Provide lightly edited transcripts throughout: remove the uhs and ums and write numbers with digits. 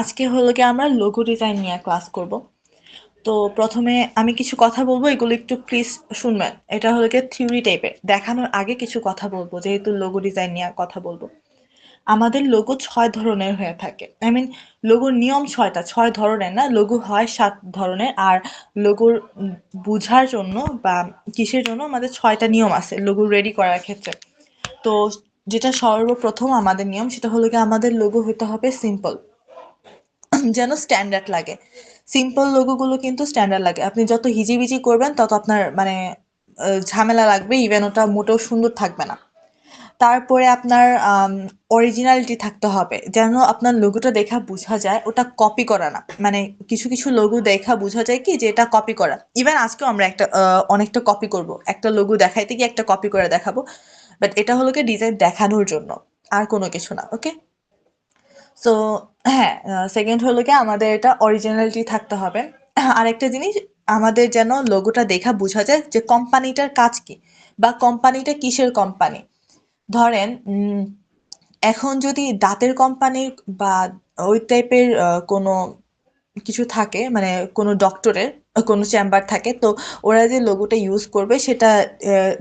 আজকে হলো কি আমরা লোগো ডিজাইন নিয়ে ক্লাস করব। তো প্রথমে আমি কিছু কথা বলবো, এগুলো একটু প্লিজ শুনবেন। এটা হলো কি থিওরি টাইপের, দেখানোর আগে কিছু কথা বলবো, যেহেতু লোগো ডিজাইন নিয়ে কথা বলবো। আমাদের লোগো ৬ ধরনের হয়ে থাকে। আই মিন লোগোর নিয়ম ৬টা, ৬ ধরনের না, লোগো হয় ৭ ধরনের। আর লোগোর বুঝার জন্য বা কিসের জন্য আমাদের ৬টা নিয়ম আছে লোগো রেডি করার ক্ষেত্রে। তো যেটা সর্বপ্রথম আমাদের নিয়ম, সেটা হলো কি আমাদের লোগো হতে হবে সিম্পল, যেন স্ট্যান্ডার্ড লাগে। সিম্পল লোগোগুলো কিন্তু স্ট্যান্ডার্ড লাগে। আপনি যত হিজিবিজি করবেন তত আপনার মানে ঝামেলা লাগবে, ইভেন ওটা মোটেও সুন্দর থাকবে না। তারপরে আপনার অরিজিনালিটি থাকতে হবে, যেন আপনার লোগোটা দেখা বোঝা যায় ওটা কপি করা না। মানে কিছু কিছু লোগো দেখা বোঝা যায় কি যে এটা কপি করা। ইভেন আজকেও আমরা একটা অনেকটা কপি করব, একটা লোগো দেখাইতে গিয়ে একটা কপি করে দেখাবো। বাট এটা হলো কি ডিজাইন দেখানোর জন্য, আর কোনো কিছু না। ওকে, সো হ্যাঁ, সেকেন্ড হলো কি আমাদের এটা অরিজিনালিটি থাকতে হবে। আরেকটা জিনিস, আমাদের যেন লোগোটা দেখা বোঝা যায় যে কোম্পানিটার কাজ কি, বা কোম্পানিটা কিসের কোম্পানি। ধরেন এখন যদি দাঁতের কোম্পানির বা ওই টাইপের কোনো কিছু থাকে, মানে কোনো ডক্টরের কোনো চেম্বার থাকে, তো ওরা যে লোগোটা ইউজ করবে সেটা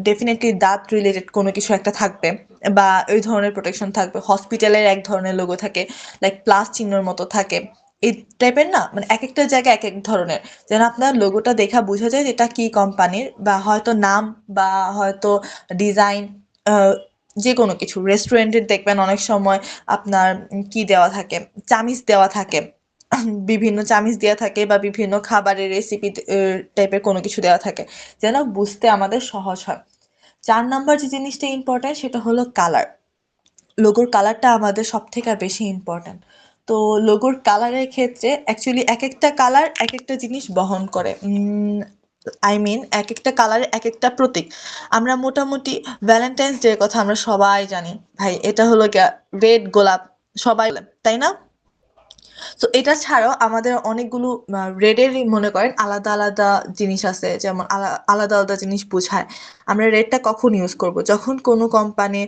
ডেফিনেটলি দাঁত রিলেটেড কোনো কিছু একটা থাকবে, বা ওই ধরনের প্রোটেকশন থাকবে। হসপিটালের এক ধরনের লোগো থাকে, লাইক প্লাস চিহ্নর মতো থাকে, এই টাইপের না। মানে এক একটা জায়গায় এক এক ধরনের, যেন আপনার লোগোটা দেখা বোঝা যায় যে এটা কি কোম্পানির, বা হয়তো নাম, বা হয়তো ডিজাইন, যে কোনো কিছু। রেস্টুরেন্টের দেখবেন অনেক সময় আপনার কি দেওয়া থাকে, চামিচ দেওয়া থাকে, বিভিন্ন চামিচ দেওয়া থাকে, বা বিভিন্ন খাবারের রেসিপি টাইপের কোনো কিছু দেওয়া থাকে, যেন বুঝতে আমাদের সহজ হয়। ৪ নাম্বার যে জিনিসটা ইম্পর্ট্যান্ট সেটা হলো কালার। লোগোর কালারটা আমাদের সব থেকে বেশি ইম্পর্ট্যান্ট। তো লোগোর কালারের ক্ষেত্রে অ্যাকচুয়ালি এক একটা কালার এক একটা জিনিস বহন করে। আই মিন এক একটা কালারের এক একটা প্রতীক। আমরা মোটামুটি ভ্যালেন্টাইন্স ডে এর কথা আমরা সবাই জানি ভাই, এটা হলো গিয়া রেড গোলাপ, সবাই বলে, তাই না? তো এটা ছাড়াও আমাদের অনেকগুলো রেডেরই মনে করেন আলাদা আলাদা জিনিস আছে, যেমন আলাদা আলাদা জিনিস বোঝায়। আমরা রেডটা কখন ইউজ করব, যখন কোনো কোম্পানি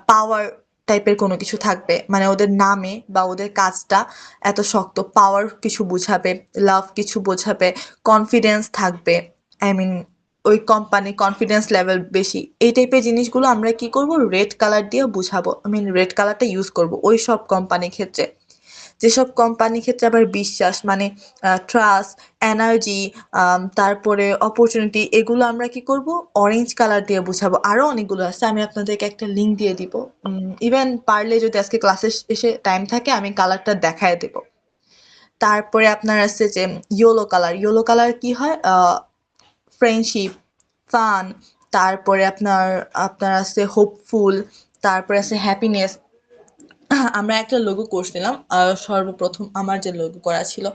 পাওয়ার টাইপের কোনো কিছু থাকবে, মানে ওদের নামে বা ওদের কাজটা এত শক্ত, পাওয়ার কিছু বোঝাবে, লাভ কিছু বোঝাবে, কনফিডেন্স থাকবে। আই মিন ওই কোম্পানি কনফিডেন্স লেভেল বেশি, এই টাইপের জিনিসগুলো আমরা কি করব, রেড কালার দিয়ে বুঝাবো। আই মিন রেড কালারটা ইউজ করব ওই সব কোম্পানির ক্ষেত্রে। যেসব কোম্পানির ক্ষেত্রে আবার বিশ্বাস, মানে ট্রাস্ট, এনার্জি, তারপরে অপরচুনিটি, এগুলো আমরা কি করব, অরেঞ্জ কালার দিয়ে বুঝাবো। আরো অনেকগুলো আছে, আমি আপনাদেরকে একটা লিঙ্ক দিয়ে দিব। ইভেন পারলে যদি আজকে ক্লাসে এসে টাইম থাকে আমি কালারটা দেখায় দেব। তারপরে আপনার আছে যে ইয়েলো কালার। ইয়েলো কালার কি হয়, ফ্রেন্ডশিপ, ফান, তারপরে আপনার আপনার আছে হোপফুল, তারপরে আছে হ্যাপিনেস। আমরা একটা লোগো করছিলাম, সর্বপ্রথম আমার যে লোগো করা ছিল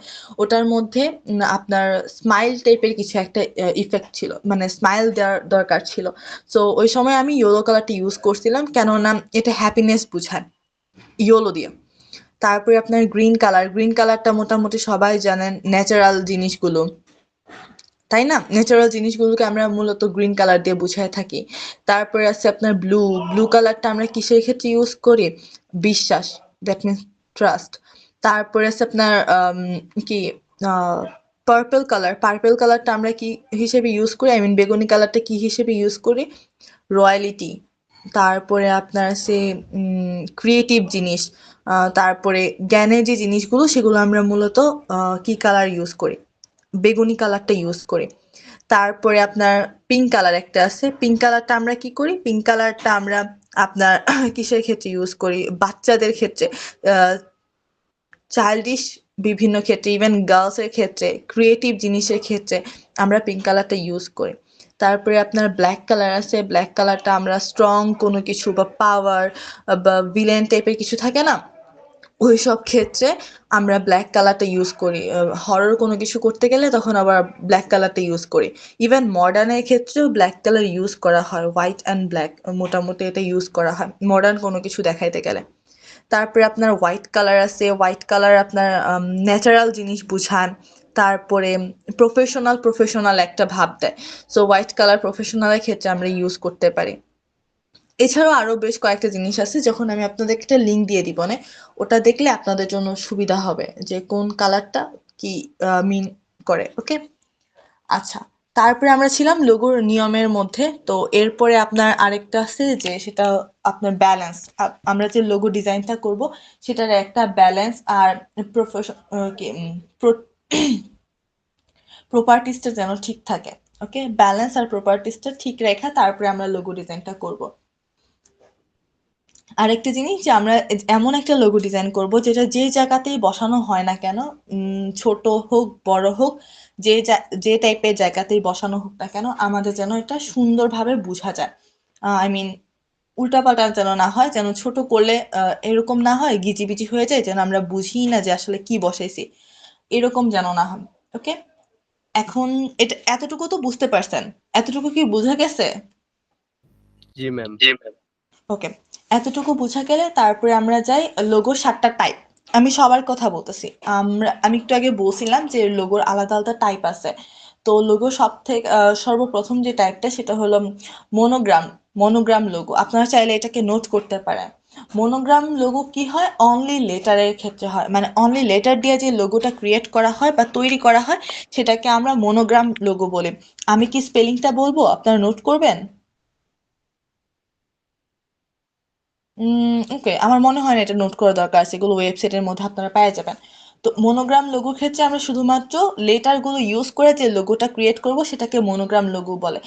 ওটার মধ্যে আপনার স্মাইল টাইপের কিছু একটা ইফেক্ট ছিল, মানে স্মাইল দেওয়ার দরকার ছিল। সো ওই সময় আমি ইয়েলো কালারটা ইউজ করছিলাম, কেননা এটা হ্যাপিনেস বোঝায় ইয়েলো দিয়ে। তারপরে আপনার গ্রিন কালার। গ্রিন কালারটা মোটামুটি সবাই জানেন, ন্যাচারাল জিনিসগুলো, তাই না? ন্যাচারাল জিনিসগুলোকে আমরা মূলত গ্রিন কালার দিয়ে বুঝায় থাকি। তারপরে আছে আপনার ব্লু। ব্লু কালারটা আমরা কিসের ক্ষেত্রে ইউজ করি, বিশ্বাস, দ্যাট মিনস ট্রাস্ট। তারপরে আছে আপনার কি পার্পল কালার। পার্পল কালারটা আমরা কি হিসেবে ইউজ করি, আই মিন বেগুনি কালারটা কি হিসেবে ইউজ করি, রয়্যালিটি। তারপরে আপনার আছে ক্রিয়েটিভ জিনিস। তারপরে জ্ঞানের যে জিনিসগুলো সেগুলো আমরা মূলত কি কালার ইউজ করি, বেগুনি কালারটা ইউজ করি। তারপরে আপনার পিঙ্ক কালার একটা আছে। পিঙ্ক কালারটা আমরা কি করি, পিঙ্ক কালারটা আমরা আপনার কিসের ক্ষেত্রে ইউজ করি, বাচ্চাদের ক্ষেত্রে, চাইল্ডিশ বিভিন্ন ক্ষেত্রে, ইভেন গার্লস এর ক্ষেত্রে, ক্রিয়েটিভ জিনিসের ক্ষেত্রে আমরা পিঙ্ক কালারটা ইউজ করি। তারপরে আপনার ব্ল্যাক কালার আছে। ব্ল্যাক কালারটা আমরা স্ট্রং কোনো কিছু বা পাওয়ার বা ভিলেন টাইপের কিছু থাকে না, ওইসব ক্ষেত্রে আমরা ব্ল্যাক কালারটা ইউজ করি। হরর কোনো কিছু করতে গেলে তখন আবার ব্ল্যাক কালারটা ইউজ করি। ইভেন মডার্নের ক্ষেত্রেও ব্ল্যাক কালার ইউজ করা হয়, হোয়াইট অ্যান্ড ব্ল্যাক মোটামুটি এটা ইউজ করা হয় মডার্ন কোনো কিছু দেখাইতে গেলে। তারপরে আপনার হোয়াইট কালার আছে। হোয়াইট কালার আপনার ন্যাচারাল জিনিস বুঝান। তারপরে প্রফেশনাল প্রফেশনাল একটা ভাব দেয়। সো হোয়াইট কালার প্রফেশনালের ক্ষেত্রে আমরা ইউজ করতে পারি। এছাড়াও আরো বেশ কয়েকটা জিনিস আছে, যখন আমি আপনাদেরকে একটা লিঙ্ক দিয়ে দিব না, ওটা দেখলে আপনাদের জন্য সুবিধা হবে যে কোন কালারটা কি মিন করে। ওকে, আচ্ছা। তারপরে আমরা ছিলাম লোগোর নিয়মের মধ্যে। তো এরপরে আপনার আরেকটা আছে যে সেটা আপনার ব্যালেন্স। আমরা যে লোগো ডিজাইনটা করব সেটার একটা ব্যালেন্স আর প্রফেশন প্রপার্টিসটা যেন ঠিক থাকে। ওকে, ব্যালেন্স আর প্রপার্টিসটা ঠিক রেখা তারপরে আমরা লোগো ডিজাইনটা করব। আরেকটা জিনিস যে আমরা এমন একটা লোগো ডিজাইন করব যেটা যে জায়গাতেই বসানো হয় না কেন, ছোট হোক বড় হোক, যে টাইপের জায়গাতেই বসানো হোক না কেন, আমাদের যেন এটা সুন্দরভাবে বোঝা যায়। আই মিন উল্টাপাল্টা যেন না হয়, যেন ছোট করলে এরকম না হয় গিজিবিজি হয়ে যায়, যেন আমরা বুঝি না যে আসলে কি বসাইছি, এরকম যেন না হয়। ওকে, এখন এটা এতটুকু তো বুঝতে পারছেন? এতটুকু কি বোঝা গেছে? জি ম্যাম। ওকে, এতটুকু বোঝা গেলে তারপরে আমরা যাই লোগোর 7টা টাইপ। আমি সবার কথা বলতেছি। আমি একটু আগে বলছিলাম যে লোগোর আলাদা আলাদা টাইপ আছে। তো লোগো সর্বপ্রথম যে টাইপটা সেটা হলো মনোগ্রাম। মনোগ্রাম লোগো আপনারা চাইলে এটাকে নোট করতে পারেন। মনোগ্রাম লোগো কি হয়, অনলি লেটারের ক্ষেত্রে হয়, মানে অনলি লেটার দিয়ে যে লোগোটা ক্রিয়েট করা হয় বা তৈরি করা হয় সেটাকে আমরা মনোগ্রাম লোগো বলি। আমি কি স্পেলিংটা বলবো, আপনারা নোট করবেন? ওকে, আমার মনে হয় না এটা নোট করা দরকার আছে, এগুলো ওয়েবসাইটের মধ্যে আপনারা পেয়ে যাবেন। তো মনোগ্রাম লোগোর ক্ষেত্রে আমরা শুধুমাত্র লেটারগুলো ইউজ করে যে লোগোটা ক্রিয়েট করব সেটাকে মনোগ্রাম লোগো বলে।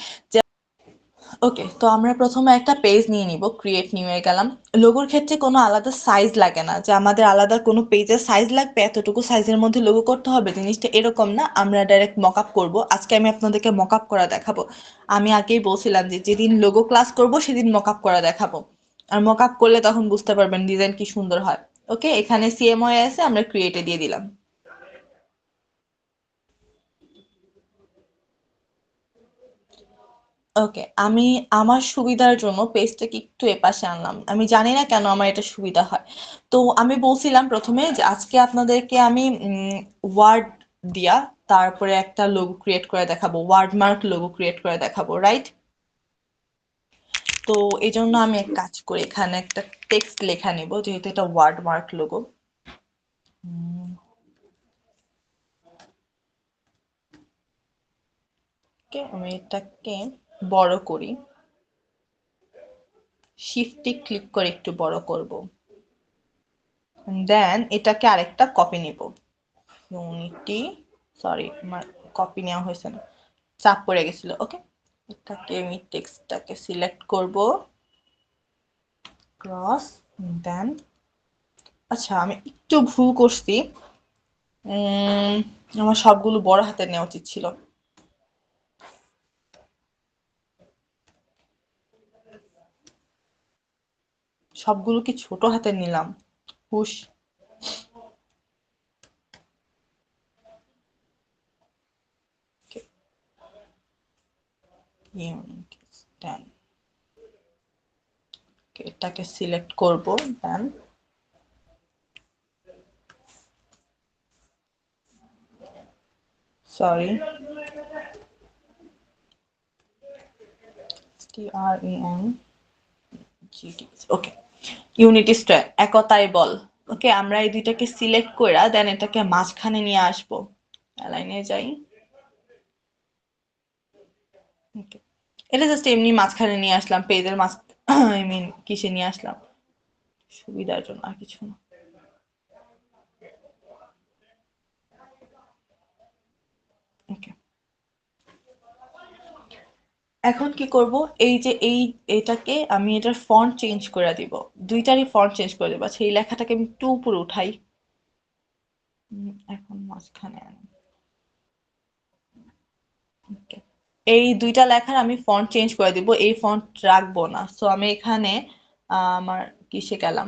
ওকে, তো আমরা প্রথমে একটা পেজ নিয়ে নিব, ক্রিয়েট নিউ এ গেলাম। লোগোর ক্ষেত্রে কোনো আলাদা সাইজ লাগে না যে আমাদের আলাদা কোনো পেজের সাইজ লাগবে, এতটুকু সাইজের মধ্যে লোগো করতে হবে, জিনিসটা এরকম না। আমরা ডাইরেক্ট মকআপ করব। আজকে আমি আপনাদেরকে মকআপ করা দেখাবো। আমি আগেই বলছিলাম যে যেদিন লোগো ক্লাস করব সেদিন মকআপ করা দেখাবো। আর মকআপ করলে তখন বুঝতে পারবেন ডিজাইন কি সুন্দর হয়। ওকে, এখানে সিএমওয়াই আছে, আমরা ক্রিয়েটে দিয়ে দিলাম। ওকে, আমি আমার সুবিধার জন্য পেজটাকে একটু এপাশে আনলাম। আমি জানি না কেন আমার এটা সুবিধা হয়। তো আমি বলছিলাম প্রথমে যে আজকে আপনাদেরকে আমি ওয়ার্ড দিয়া তারপরে একটা লোগো ক্রিয়েট করে দেখাবো, ওয়ার্ড মার্ক লোগো ক্রিয়েট করে দেখাবো, রাইট? তো এই জন্য আমি এক কাজ করি, এখানে একটা টেক্সট লেখা নিব যেহেতু এটা ওয়ার্ড মার্ক লোগো। ওকে, আমি এটাকে বড় করি, শিফটে ক্লিক করে একটু বড় করব। দেন এটাকে আরেকটা কপি নিব, ইউনিটি, সরি আমার কপি নেওয়া হয়েছে না, চাপ পড়ে গেছিল। ওকে, এটাকে আমি টেক্সটটাকে সিলেক্ট করব, ক্রস, দেন আচ্ছা আমি একটু ভুল করছি। উম, আমার সবগুলো বড় হাতে নেওয়া উচিত ছিল। সবগুলো কি ছোট হাতে নিলাম? হুশ। ইউনিটি, দেন এটাকে সিলেক্ট করব, দেন সরি, TREN ওকে, ইউনিটি স্ট্যার, একতাই বল। ওকে, আমরা এই দুইটাকে সিলেক্ট করে দেন এটাকে মাঝখানে নিয়ে আসবো। লাইনে যাই। ওকে, এটা জাস্ট এমনি মাঝখানে নিয়ে আসলাম, পেজের মাঝ আই মিন কিসে নিয়ে আসলাম, সুবিধার জন্য, আর কিছু না। ওকে, এখন কি করব, এই যে এটাকে আমি এটার ফন্ট চেঞ্জ করে দিব, দুইটারই ফন্ট চেঞ্জ করে দেবো। আচ্ছা, এই লেখাটাকে আমি একটু উপরে উঠাই। এখন মাঝখানে আনি। Okay. এই দুইটা লেখার আমি ফন্ট চেঞ্জ করে দিব, এই ফন্ট রাখবো না। সো আমি এখানে আমার কিসে গেলাম,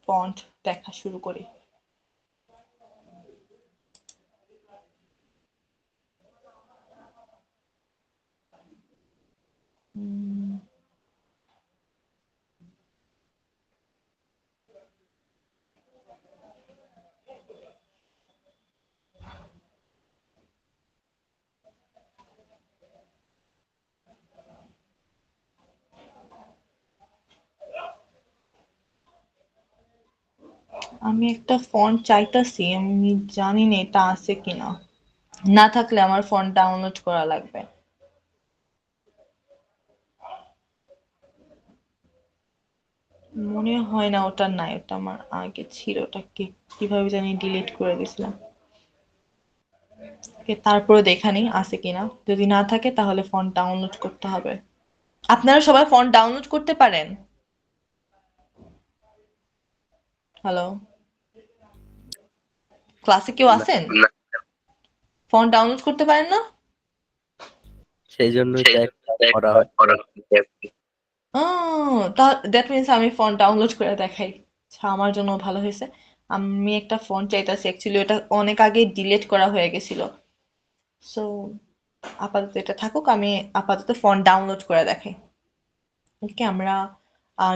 ফন্ট দেখা শুরু করি। উম, আমি একটা ফন্ট চাইতাছি, আমি জানি না এটা আছে কিনা। না থাকলে আমার ফন্ট ডাউনলোড করা লাগবে। মনে হয় না ওটা নাই, ওটা আমার আগে ছিল, ওটাকে কিভাবে জানি ডিলিট করে দিয়েছিলাম। তারপরে দেখা নেই আছে কিনা, যদি না থাকে তাহলে ফন্ট ডাউনলোড করতে হবে। আপনারা সবাই ফন্ট ডাউনলোড করতে পারেন? হ্যালো, ক্লাসে কেউ না, আছেন ফন্ট ডাউনলোড করতে পারেন না? সেই জন্যই তো একটা করা হয়। দ্যাট মিনস আমি ফন্ট ডাউনলোড করে দেখাই। আচ্ছা, আমার জন্য ভালো হয়েছে। আমি একটা ফন্ট চাইতাছি, অ্যাকচুয়ালি ওটা অনেক আগে ডিলিট করা হয়ে গেছিল। সো আপাতত এটা থাকুক, আমি আপাতত ফন্ট ডাউনলোড করে দেখাই। ওকে, আমরা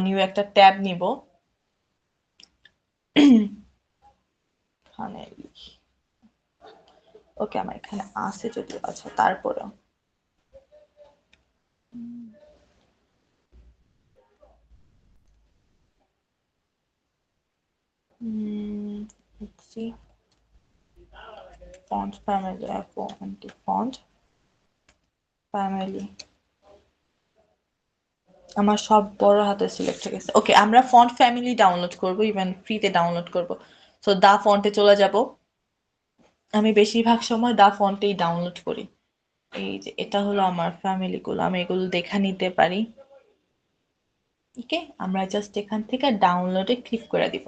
নিউ একটা ট্যাব নিব। এখানে ওকে, আমার এখানে আছে যদিও, আচ্ছা তারপরেও let's see, font family, anti font family, আমার সব বড় হাতে সিলেক্ট হয়ে গেছে। ওকে, আমরা ফন্ট ফ্যামিলি ডাউনলোড করব, ইভেন ফ্রিতে ডাউনলোড করব। সো দা ফন্টে চলে যাব। আমি বেশিরভাগ সময় দা ফন্টেই ডাউনলোড করি। এই যে এটা হলো আমার ফ্যামিলি গুলো, আমি এগুলো দেখা নিতে পারি। ওকে, আমরা জাস্ট এখান থেকে ডাউনলোডে ক্লিক করে দিব।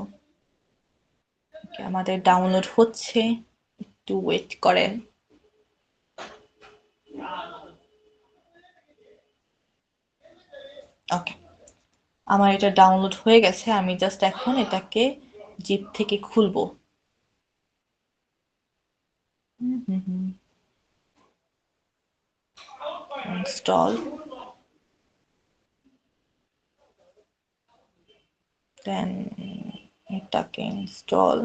ওকে, আমাদের ডাউনলোড হচ্ছে, একটু ওয়েট করেন। ওকে, আমার এটা ডাউনলোড হয়ে গেছে। আমি জাস্ট এখন এটাকে জিপ থেকে খুলবো। ইনস্টল, দেন এটাকে ইনস্টল।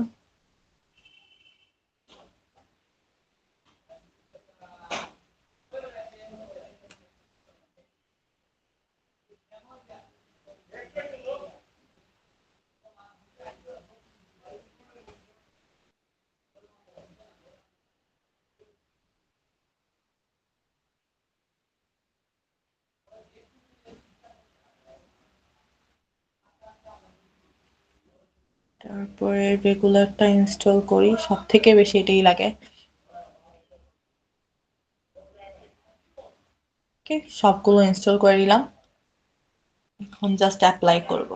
তারপরে রেগুলারটা ইনস্টল করি, সব থেকে বেশি এটাই লাগে। ওকে, সবগুলো ইনস্টল করে দিলাম। এখন জাস্ট অ্যাপ্লাই করব।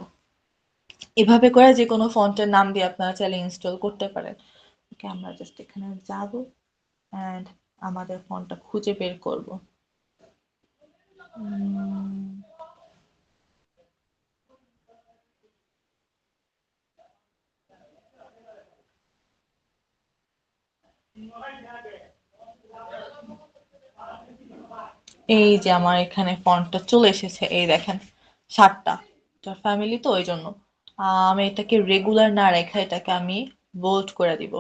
এভাবে করে যে কোনো ফন্টের নাম দিয়ে আপনারা চাইলে ইনস্টল করতে পারেন। ওকে, আমরা জাস্ট এখানে যাব এন্ড আমাদের ফন্টটা খুঁজে বের করব। এই যে আমার এখানে ফন্টটা চলে এসেছে, এই দেখেন 7টা। ফ্যামিলি তো ওই জন্য আমি এটাকে রেগুলার না রেখে এটাকে আমি বোল্ড করে দিব।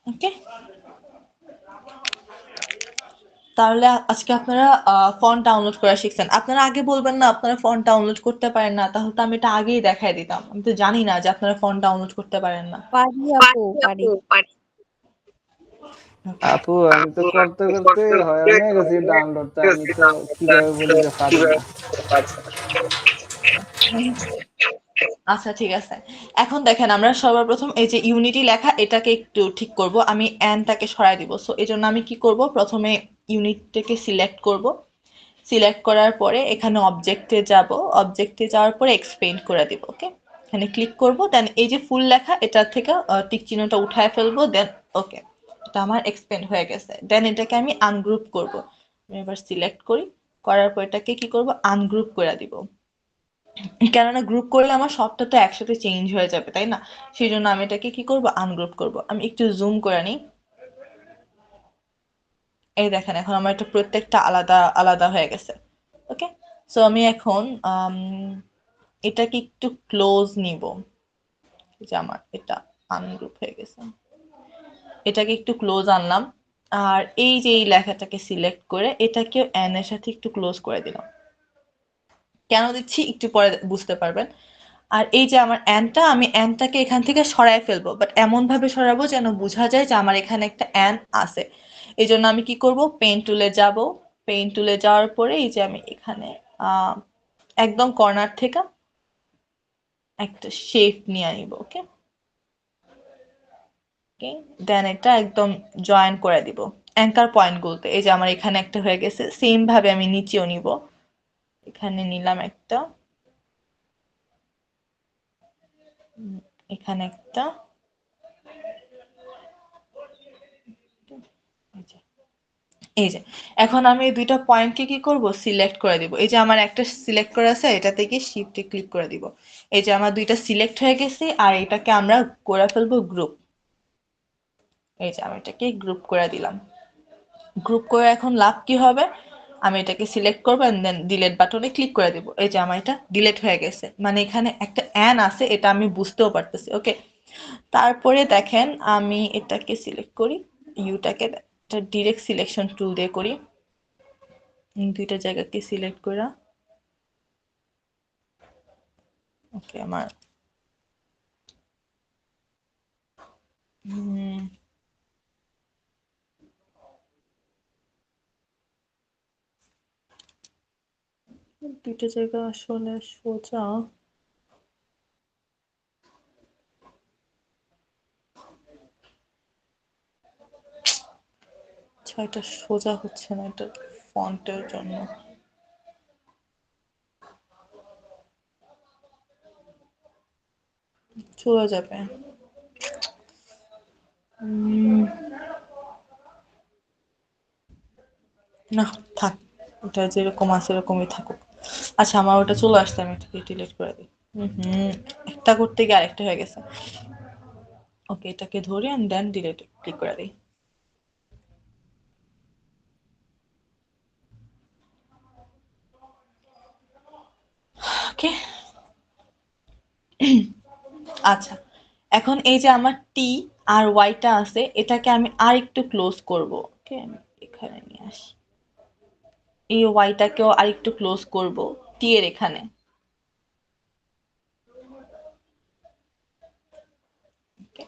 ওকে, তাহলে আজকে আপনারা ফন্ট ডাউনলোড করা শিখছেন। আপনারা আগে বলবেন না আপনারা ফন্ট ডাউনলোড করতে পারেন না, তাহলে তো আমি এটা আগেই দেখাই দিতাম। আমি তো জানি না যে আপনারা ফন্ট ডাউনলোড করতে পারেন না। পারি আপু, পারি। আপু আমি তো করতে করতে হয়রান হয়ে গেছি ডাউনলোড, তা আমি তো কিভাবে বলি যে পারি না। আচ্ছা ঠিক আছে, এখন দেখেন আমরা সর্বপ্রথম এই যে ইউনিটি লেখা এটাকে একটু ঠিক করব। আমি এনটাকে সরাই দিব। সো এই জন্য আমি কি করব, প্রথমে ইউনিটটাকে সিলেক্ট করব। সিলেক্ট করার পরে এখানে অবজেক্টে যাব, অবজেক্টে যাওয়ার পরে এক্সপেন্ড করে দিব। ওকে, এখানে ক্লিক করব, দেন এই যে ফুল লেখা এটা থেকে টিক চিহ্নটা উঠায় ফেলবো, দেন ওকে, এটা আমার এক্সপেন্ড হয়ে গেছে। দেন এটাকে আমি আনগ্রুপ করব। আমি এবার সিলেক্ট করি, করার পর এটাকে কি করব, আনগ্রুপ করে দিব। কেননা গ্রুপ করলে আমার সবটা তো একসাথে চেঞ্জ হয়ে যাবে, তাই না? সেই জন্য আমি এটাকে কি করব, আনগ্রুপ করব। আমি একটু জুম করে নিই। এই দেখেন এখন আমার এটা প্রত্যেকটা আলাদা আলাদা হয়ে গেছে। ওকে, সো আমি এখন এটাকে একটু ক্লোজ নিব, যে আমার এটা আনগ্রুপ হয়ে গেছে। এটাকে একটু ক্লোজ আনলাম, আর এই যে এই লেখাটাকে সিলেক্ট করে এটাকেও এন এর সাথে একটু ক্লোজ করে দিলাম। কেন দিচ্ছি একটু পরে বুঝতে পারবেন। আর এই যে আমার অ্যানটা, আমি অ্যানটাকে এখান থেকে সরায় ফেলবো, বাট এমন ভাবে সরাবো যেন বোঝা যায় যে আমার এখানে একটা অ্যান আছে। এই জন্য আমি কি করব, পেন টুলে যাব, পেন টুলে যাওয়ার পরে এই যে আমি এখানে আহ একদম কর্নার থেকে একটা শেপ নিয়ে নিব। ওকে, ওকে, দেন এটা একদম জয়েন করে দিব অ্যাঙ্কার পয়েন্ট গুলোতে। এই যে আমার এখানে একটা হয়ে গেছে, সেম ভাবে আমি নিচেও নিব, এখানে নিলাম একটা, এখানে একটা, এই যে, এই যে এখন আমি এই দুইটা পয়েন্টকে কি করব, সিলেক্ট করে দিব। এই যে আমার একটা সিলেক্ট করা আছে, এটা থেকে শিফটে ক্লিক করে দিব। এই যে আমার দুইটা সিলেক্ট হয়ে গেছে, আর এটাকে আমরা করে ফেলবো গ্রুপ। এই যে আমি এটাকে গ্রুপ করে দিলাম। গ্রুপ করে এখন লাভ কি হবে, আমি এটাকে সিলেক্ট করবো এন্ড দেন ডিলিট বাটনে ক্লিক করে দিব। এই যে আমার এটা ডিলিট হয়ে গেছে, মানে এখানে একটা অ্যান আছে, এটা আমি বুঝতেও পারতেছি। ওকে, তারপরে দেখেন আমি এটাকে সিলেক্ট করি, ইউটাকে ডিরেক্ট সিলেকশন টুল দিয়ে করি, দুইটা জায়গাকে সিলেক্ট করা। ওকে, আমার দুইটা জায়গা আসলে সোজা, এটা সোজা হচ্ছে না, এটা ফন্টের জন্য চলে যাবে। না, থাক, ওটা যেরকম আছে এরকমই থাকুক। আচ্ছা, আমার ওটা চলে আসছে, আমি এটাকে ডিলিট করে দিই। একটা করতে গিয়ে আরেকটা হয়ে গেছে। ওকে, এটাকে ধরে এন্ড দেন ডিলিট ক্লিক করে দিই। ওকে, আচ্ছা, এখন এই যে আমার টি আর ওয়াইটা আছে, এটাকে আমি আর একটু ক্লোজ করব। ওকে, আমি এখানে নিয়ে আসি, এই ওয়াইটাকেও আর একটু ক্লোজ করব টি এর এখানে। Okay,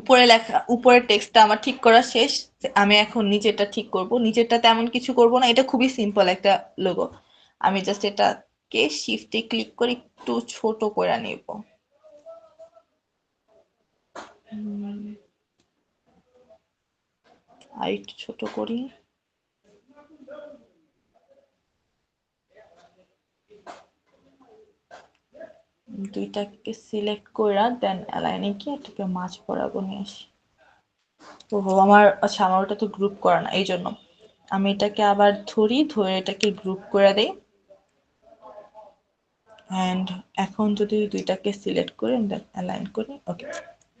উপরে লেখা, উপরের টেক্সটটা আমার ঠিক করা শেষ। আমি এখন নিচেরটা ঠিক করব। নিচেরটা তেমন কিছু করব না, এটা খুবই সিম্পল একটা লোগো। আমি জাস্ট এটাকে শিফটে ক্লিক করে একটু ছোট করে নেব। আর একটু ছোট করি। দুইটাকে সিলেক্ট করে দেন অ্যালাইনে গিয়ে এটাকে মাঝ বরাবর নিয়ে আসি। ওহো, আমার, আচ্ছা, আমার ওটা তো গ্রুপ করা না, এই জন্য আমি এটাকে আবার ধরি, ধরে এটাকে গ্রুপ করে দেই। অ্যান্ড এখন যদি দুইটাকে সিলেক্ট করে দেন অ্যালাইন করি, ওকে,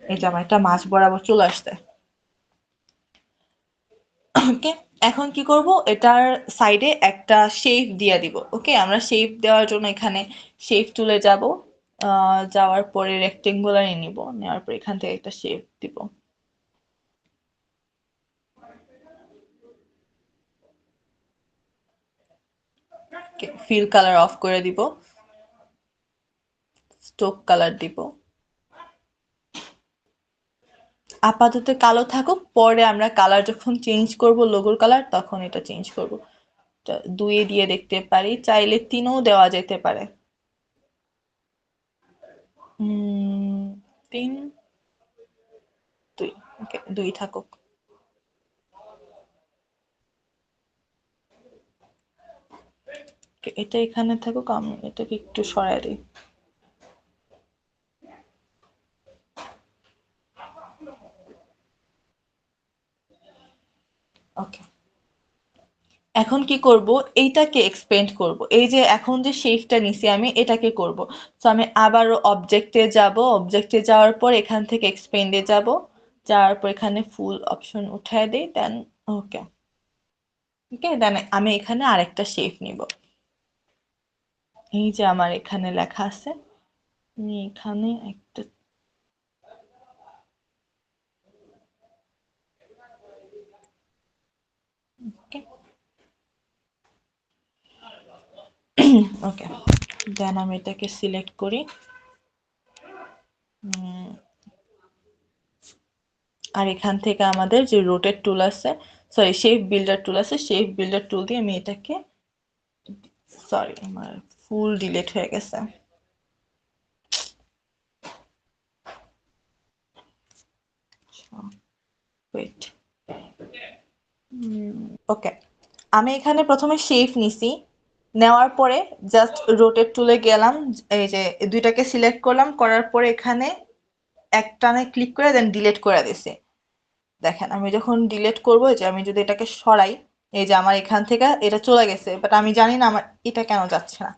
এই যে আমার একটা মাঝ বরাবর চলে আসছে। ওকে, এখন কি করব, এটার সাইডে একটা শেপ দিয়ে দিব। ওকে, আমরা শেপ দেওয়ার জন্য এখানে শেপ টুলে যাব, যাওয়ার পরে রেক্টেঙ্গুলার নিব, নেওয়ার পর এখান থেকে একটা শেপ দিব। ফিল কালার অফ করে দিব, স্টোক কালার দিব, আপাতত কালো থাকুক, পরে আমরা কালার যখন চেঞ্জ করব লোগোর কালার, তখন এটা চেঞ্জ করব। দুইয়ে দিয়ে দেখতে পারি, চাইলে তিনও দেওয়া যেতে পারে। তিন, দুই, ওকে, দুই থাকুক। এটা এখানে থাকুক, আমি এটাকে একটু সরাই দিই। ওকে, এখন কি করব, এইটাকে এক্সপেন্ড করব। এই যে এখন যে শেপটা নিছি আমি, এটাকে করব। তো আমি আবারও অবজেক্টে যাব, অবজেক্টে যাওয়ার পর এখান থেকে এক্সপেন্ডে যাব, যাওয়ার পর এখানে ফুল অপশন উঠায় দেই, দেন ওকে, ওকে, দেন আমি এখানে আরেকটা শেপ নিব। এই যে আমার এখানে লেখা আছে, আমি এখানে একটা, ওকে, ওকে, দেন আমি এটাকে সিলেক্ট করি। আর এখান থেকে আমাদের যে রোটেট টুল আছে, সরি শেপ বিল্ডার টুল আছে, শেপ বিল্ডার টুল দিয়ে আমি এটাকে, সরি আমার ফুল ডিলিট হয়ে গেছে। ওয়েট, ওকে, আমি এখানে প্রথমে শেপ নিছি, নেওয়ার পরে জাস্ট রোটেট টুলে গেলাম, এই যে দুইটাকে সিলেক্ট করলাম, করার পরে এখানে একটানে ক্লিক করে দেন ডিলিট করে দিছি। দেখেন আমি যখন ডিলিট করবো, যে আমি যদি এটাকে সরাই, এই যে আমার এখান থেকে এটা চলে গেছে, বাট আমি জানি না আমার এটা কেন যাচ্ছে না।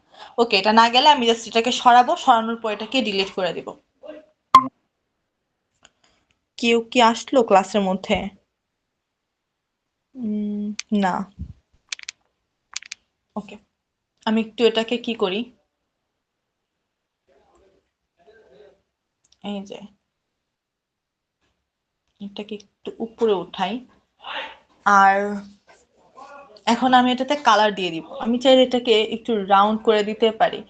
ওকে, এটা না গেলে আমি জাস্ট এটাকে সরাবো, সরানোর পর এটাকে ডিলিট করে দিব। কেউ কি আসলো ক্লাসের মধ্যে? না। ওকে, আমি একটু এটাকে কি করি, এই যে এটাকে একটু উপরে উঠাই, আর এখন আমি এটাতে কালার দিয়ে দিব। আমি চাইলে এটাকে একটু রাউন্ড করে দিতে পারি।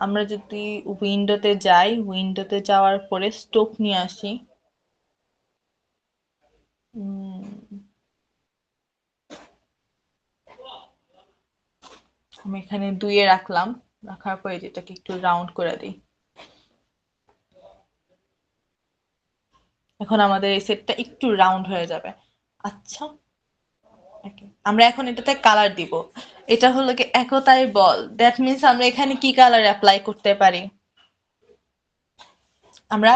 আমরা যদি উইন্ডোতে যাই, উইন্ডোতে যাওয়ার পরে স্টোক নিয়ে আসি, আমি এখানে 2 রাখলাম, রাখার পরে যেটাকে একটু রাউন্ড করে দিই। এখন আমাদের এই সেটটা একটু রাউন্ড হয়ে যাবে। আচ্ছা, আমরা এখন এটাতে কালার দিব। এটা হলো কি একতাই বল, দ্যাট মিন্স আমরা এখানে কি কালার অ্যাপ্লাই করতে পারি, আমরা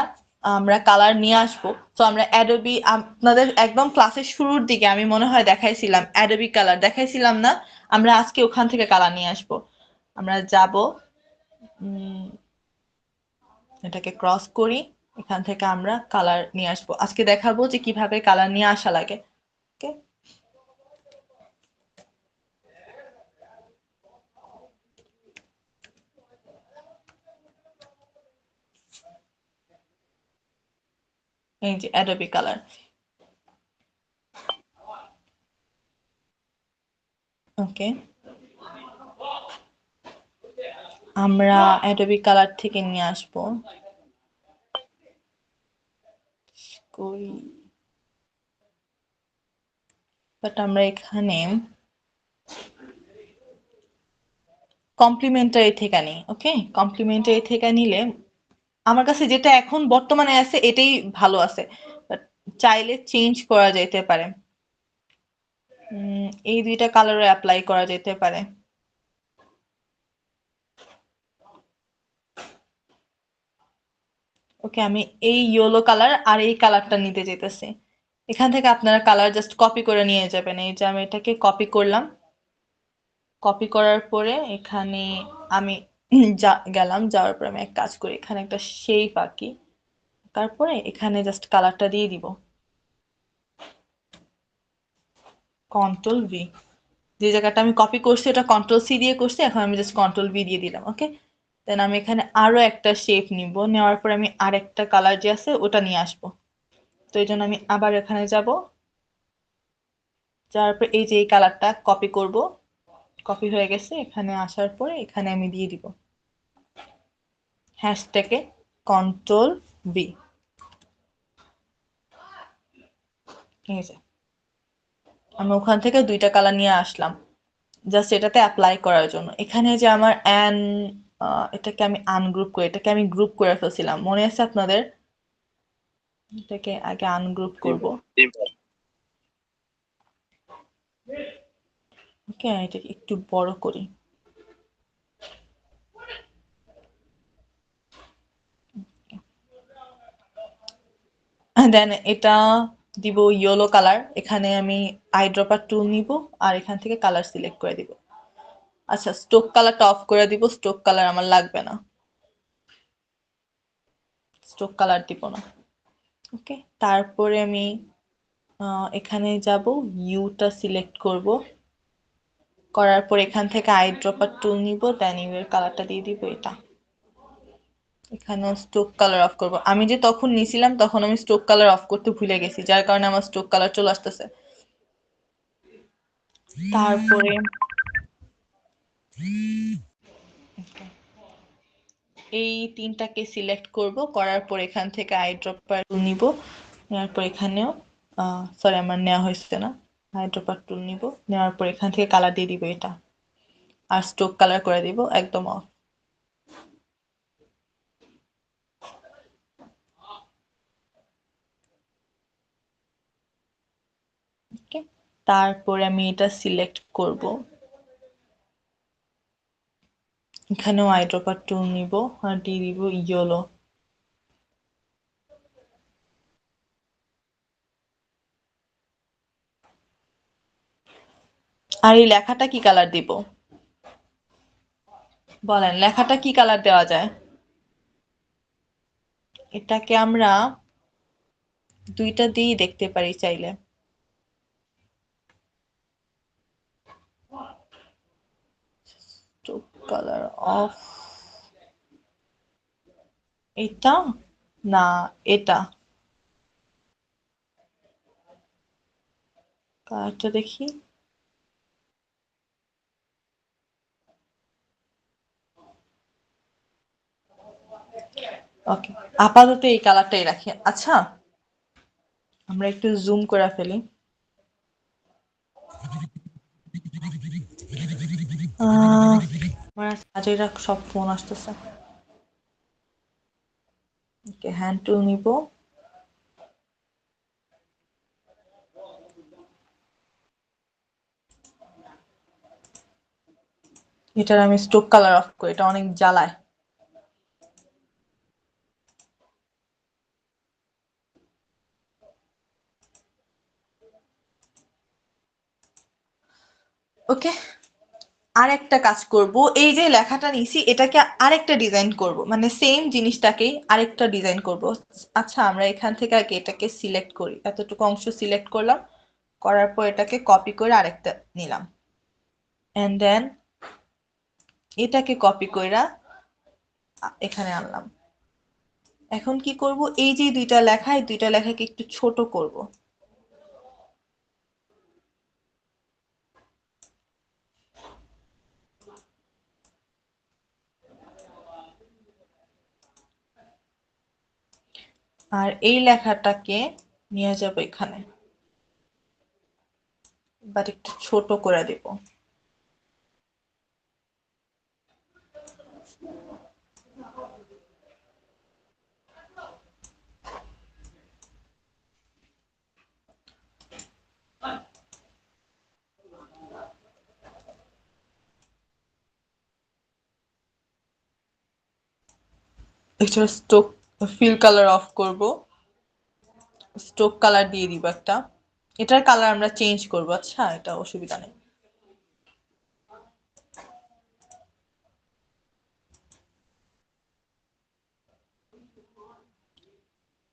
আমরা কালার নিয়ে আসবো। তো আমরা অ্যাডোবি, আপনাদের একদম ক্লাসের শুরুর দিকে আমি মনে হয় দেখাইছিলাম, অ্যাডোবি কালার দেখাইছিলাম না? আমরা আজকে ওখান থেকে কালার নিয়ে আসবো। আমরা যাব, এটাকে ক্রস করি, এখান থেকে আমরা কালার নিয়ে আসবো। আজকে দেখাবো যে কিভাবে কালার নিয়ে আসা লাগে। ওকে, এই যে অ্যাডোবি কালার। ওকে, আমরা অ্যাডোবি কালার থেকে নিয়ে আসবো, বাট আমরা এখানে কমপ্লিমেন্টারি থেকে নিই। ওকে, কমপ্লিমেন্টারি থেকে নিলে আমার কাছে যেটা এখন বর্তমানে আছে এটাই ভালো আছে, বাট চাইলে চেঞ্জ করা যেতে পারে। এই দুইটা কালারও অ্যাপ্লাই করা যেতে পারে। ওকে, আমি এই ইয়েলো কালার আর এই কালারটা নিতে যেতেছি। এখান থেকে আপনারা কালার জাস্ট কপি করে নিয়ে যাবেন। এই যে আমি এটাকে কপি করলাম, কপি করার পরে এখানে আমি গেলাম, যাওয়ার পরে আমি এক কাজ করি, এখানে একটা শেপ আঁকি, তারপরে এখানে জাস্ট কালারটা দিয়ে দিব, কন্ট্রোল ভি। যে জায়গাটা আমি কপি করছি ওটা কন্ট্রোল সি দিয়ে করছি, এখন আমি জাস্ট কন্ট্রোল ভি দিয়ে দিলাম। ওকে, দেন আমি এখানে আরো একটা শেপ নিব, নেওয়ার পরে আমি আরেকটা কালার যে আছে ওটা নিয়ে আসবো। তো এই জন্য আমি আবার এখানে যাব, যাওয়ার পর এই যে এই কালারটা কপি করব, কপি হয়ে গেছে, এখানে আসার পরে এখানে আমি দিয়ে দিব হ্যাশট্যাগে কন্ট্রোল ভি। ঠিক আছে, আমি ওখান থেকে দুইটা কালার নিয়ে আসলাম জাস্ট এটাতে অ্যাপ্লাই করার জন্য। এখানে যে আমার এটাকে আমি আনগ্রুপ করি, এটাকে আমি গ্রুপ করে ফেলছিলাম, মনে আছে আপনাদের? এটাকে আগে আনগ্রুপ করব। ওকে, এটাকে একটু বড় করি। দেন এটা দিব ইয়েলো কালার, এখানে আমি আইড্রপার টুল নিব আর এখান থেকে কালার সিলেক্ট করে দিব। আচ্ছা, স্টোক কালারটা অফ করে দিব, স্টোক কালার আমার লাগবে না, স্টোক কালার দিব না। ওকে, তারপরে আমি এখানে যাব, ইউটা সিলেক্ট করব, করার পর এখান থেকে আইড্রপার টুল নিব, দেন ইউ এর কালারটা দিয়ে দিব এটা। এখানে স্টোক কালার অফ করব। আমি যে তখন নিছিলাম তখন আমি স্টোক কালার অফ করতে ভুলে গেছি, যার কারণে আমার স্টোক কালার চলে আসতেছে। তারপরে এই তিনটাকে সিলেক্ট করব, করার পর এখান থেকে আইড্রপার টুল নিব, নেওয়ার পর এখানেও সরি আমার নেওয়া হয়েছে না, আইড্রপার টুল নিব, নেওয়ার পর এখান থেকে কালার দিয়ে দিব এটা, আর স্ট্রোক কালার করে দিব একদম অফ। ওকে, তারপরে আমি এটা সিলেক্ট করব, এখানেও আইড্রপার টুল নিব আর দিয়ে দিব ইয়েলো। আর এই লেখাটা কি কালার দিব বলেন, লেখাটা কি কালার দেওয়া যায়? এটাকে আমরা দুইটা দিয়েই দেখতে পারি চাইলে। কালার অফ, এটা না এটা, কালারটা দেখি। ওকে, আপাতত এই কালারটাই রাখি। আচ্ছা, আমরা একটু জুম করে ফেলি। আমার কাজেরা সব ফোন আসতেছে। ওকে, হ্যান্ড টুল নিব, এটার আমি স্ট্রোক কালার অফ করি, এটা অনেক জ্বালায়। ওকে, আরেকটা কাজ করব, এই যে লেখাটা নিছি এটাকে আরেকটা ডিজাইন করব, মানে সেম জিনিসটাকেই আরেকটা ডিজাইন করব। আচ্ছা, আমরা এখান থেকে আগে এটাকে সিলেক্ট করি, এতটুকু অংশ সিলেক্ট করলাম, করার পর এটাকে কপি করে আরেকটা নিলাম, এন্ড দেন এটাকে কপি কইরা এখানে আনলাম। এখন কি করব, এই যে দুইটা লেখা, এই দুইটা লেখাকে একটু ছোট করব। আর এই লেখাটাকে নিয়ে যাব এখানে, বাট একটু ছোট করে দেব। এটা স্ট্রোক ফিল কালার অফ করব, স্ট্রোক কালার দিয়ে দিব একটা, এটার কালার আমরা চেঞ্জ করব। আচ্ছা, এটা অসুবিধা নেই।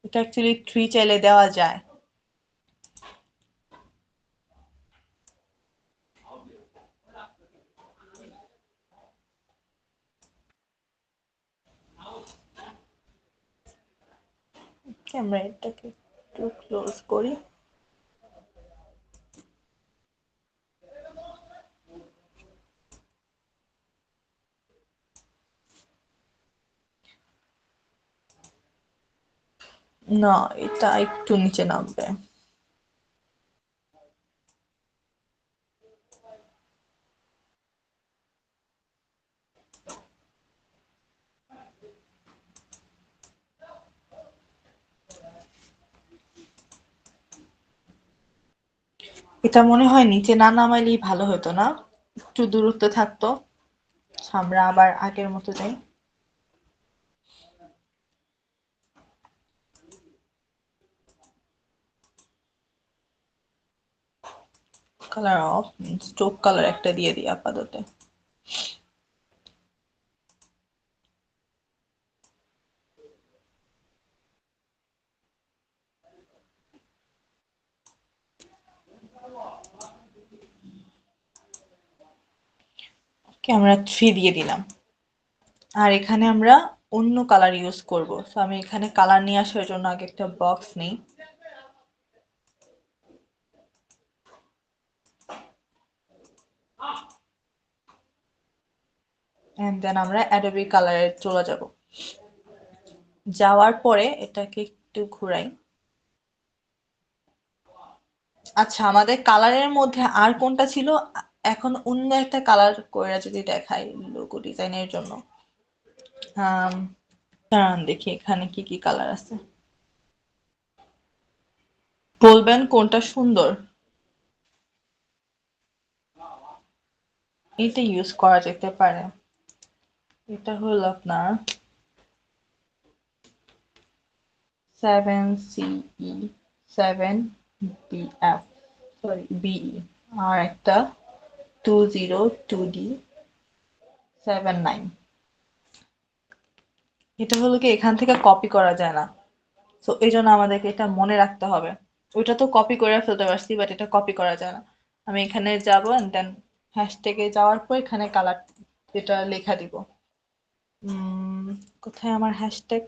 এটা অ্যাকচুয়ালি 3 চাইলে দেওয়া যায়। আমরা এটাকে একটু ক্লোজ করি। না, এটা একটু নিচে নামবে। এটা মনে হয় নিচে না নামাইলেই ভালো হতো না, একটু দূরত্ব থাকতো। আমরা আবার আগের মতো যাই, কালার অফ, স্ট্রোক কালার একটা দিয়ে দিই আপাতত। আমরা 3 দিয়ে দিলাম। আর এখানে আমরা অন্য কালার ইউজ করব, তো আমি এখানে কালার নিয়ে আসার জন্য আগে একটা বক্স নেই, এন্ড দেন আমরা অ্যাডোবি কালারে চলে যাব। যাওয়ার পরে এটাকে একটু ঘুরাই। আচ্ছা, আমাদের কালারের মধ্যে আর কোনটা ছিল? এখন অন্য একটা কালার করে যদি দেখাই লোগো ডিজাইনের জন্য। দাঁড়ান দেখি এখানে কি কি কালার আছে, বলবেন কোনটা সুন্দর। এটা ইউজ করা যেতে পারে। এটা হলো আপনার 7CE 7BF সরি BE, আর একটা 202D 79। এটা হলো কি এখান থেকে কপি করা যায় না, তো এই জন্য আমাদেরকে এটা মনে রাখতে হবে। ওইটা তো কপি করে ফেলতে পারছি, বাট এটা কপি করা যায় না। আমি এখানে যাব এন্ড দেন হ্যাশট্যাগে যাওয়ার পর এখানে কালার এটা লেখা দিব। কোথায় আমার হ্যাশট্যাগ?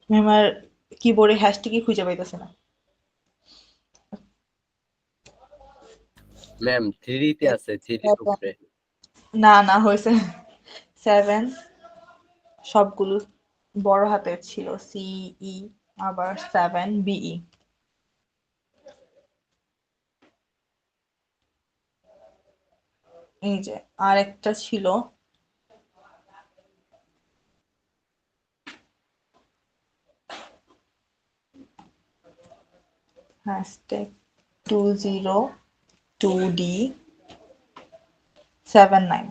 আমি আমার কিবোর্ডে হ্যাশট্যাগই খুঁজে পাইতেছি না। ম্যাম 3 তে আছে, 3 উপরে। না না হয়েছে 7, সবগুলো বড় হাতের ছিল, CE আবার 7BE। এই যে আর একটা ছিল হ্যাশট্যাগ 202D79।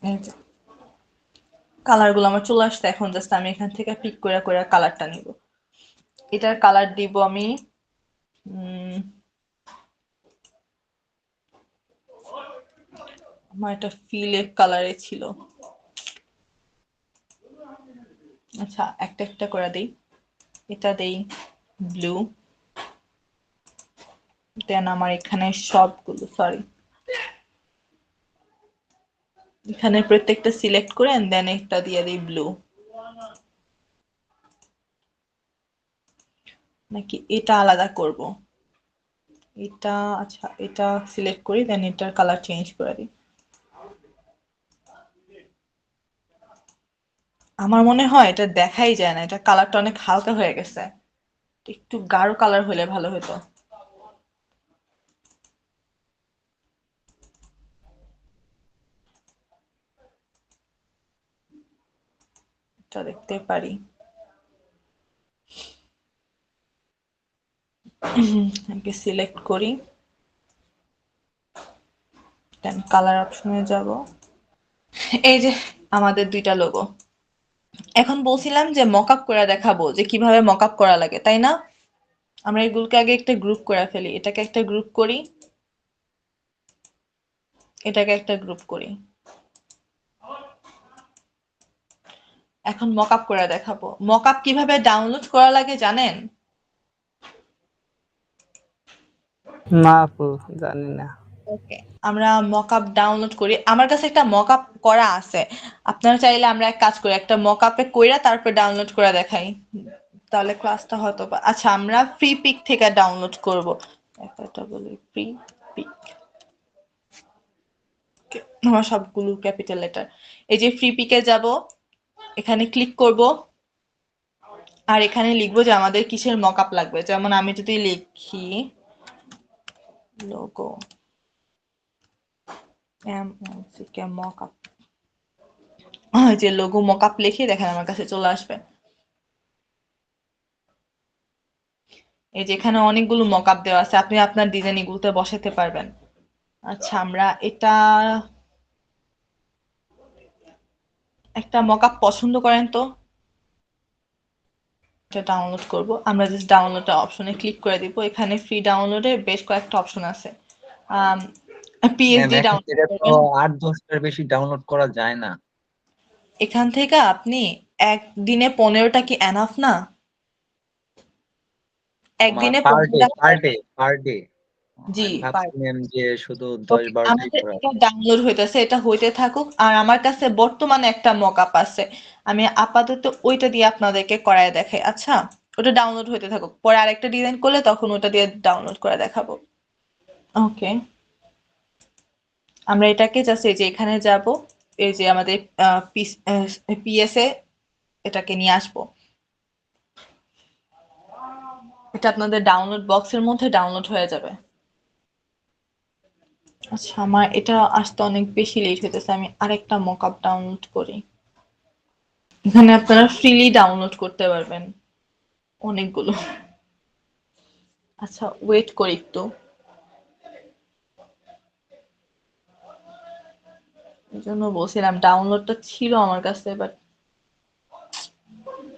এই যে কালার গুলো আমার চলে আসছে, এখন জাস্ট আমি এখান থেকে পিক করে করে কালারটা নিব। এটার কালার দিব আমি আমার একটা ফিলের কালারে ছিল। আচ্ছা একটা একটা করে দেই। এটা দেই ব্লু, দেন আমার এখানে সবগুলো সরি এখানে প্রত্যেকটা সিলেক্ট করে দেন একটা দিয়ে দিই ব্লু। নাকি এটা আলাদা করব? এটা আচ্ছা এটা সিলেক্ট করি দেন এটার কালার চেঞ্জ করে দিই। আমার মনে হয় এটা দেখাই যায় না, এটা কালারটা অনেক হালকা হয়ে গেছে, একটু গাঢ় কালার হলে ভালো হতো। এটা দেখতে পারি। আগে সিলেক্ট করি দেন কালার অপশনে যাব। এই যে আমাদের দুইটা লোগো। এখন বলছিলাম যে মকআপ করে দেখাবো যে কিভাবে মকআপ করা লাগে, তাই না? আমরা এগুলোকে আগে একটা গ্রুপ করে ফেলি, এটাকে একটা গ্রুপ করি, এটাকে একটা গ্রুপ করি। এখন মকআপ করে দেখাবো। মকআপ কিভাবে ডাউনলোড করা লাগে জানেন? না আপু, জানি না। ওকে, আমরা মকআপ ডাউনলোড করি। আমার কাছে একটা মকআপ করা আছে, আপনারা চাইলে আমরা এক কাজ করি, একটা মকআপে কইরা তারপর ডাউনলোড করে দেখাই, তাহলে ক্লাসটা হয়তো আচ্ছা আমরা ফ্রি পিক থেকে ডাউনলোড করব। একটা বলি ফ্রি পিক, আমার সবগুলো ক্যাপিটাল লেটার। এই যে ফ্রি পিকে যাব, এখানে ক্লিক করব, আর এখানে লিখবো যে আমাদের কিসের মকআপ লাগবে। যেমন আমি যদি লিখি লোগো মকআপ, যে লোগো মকআপ লিখে দেখেন আমার কাছে চলে আসবে। এই যে এখানে অনেকগুলো মকআপ দেওয়া আছে, আপনি আপনার ডিজাইন এগুলোতে বসাতে পারবেন। আচ্ছা আমরা এটা একটা মকআপ পছন্দ করেন তো এটা ডাউনলোড করব। আমরা জাস্ট ডাউনলোড অপশনে ক্লিক করে দিব। এখানে ফ্রি ডাউনলোডে বেশ কয়েকটা অপশন আছে। পিএসডি ডাউনলোড এটা তো করবেন। 8-10টার বেশি ডাউনলোড করা যায় না। এখান থেকে আপনি একদিনে 15টা কি এনাফ না? একদিনে পার ডে 15টা। পার ডে জি আমি পার- ভাবছিলাম যে শুধু ওকে, 10-12টাই আমাদের করা। এটা ডাউনলোড হইতেছে, এটা হইতে থাকুক। আর আমার কাছে বর্তমানে একটা মকআপ আছে, আমি আপাতত ওইটা দিয়ে আপনাদেরকে করায় দেখাই। আচ্ছা ওটা ডাউনলোড হতে থাকুক, পরে আরেকটা ডিজাইন করলে তখন ওটা দিয়ে ডাউনলোড করে দেখাবো। ওকে, আমরা এটাকে জাস্ট এই যে এখানে যাব, এই যে আমাদের পিএস এ এটাকে নিয়ে আসবো। এটা আপনাদের ডাউনলোড বক্সের মধ্যে ডাউনলোড হয়ে যাবে। আচ্ছা, আমার এটা আসতে অনেক বেশি লেট হইতেছে, আমি আরেকটা মকআপ ডাউনলোড করি। এখানে আপনারা ফ্রিলি ডাউনলোড করতে পারবেন অনেকগুলো। আচ্ছা, ওয়েট করি একটু। এই জন্য বলছিলাম ডাউনলোডটা ছিল আমার কাছে, বাট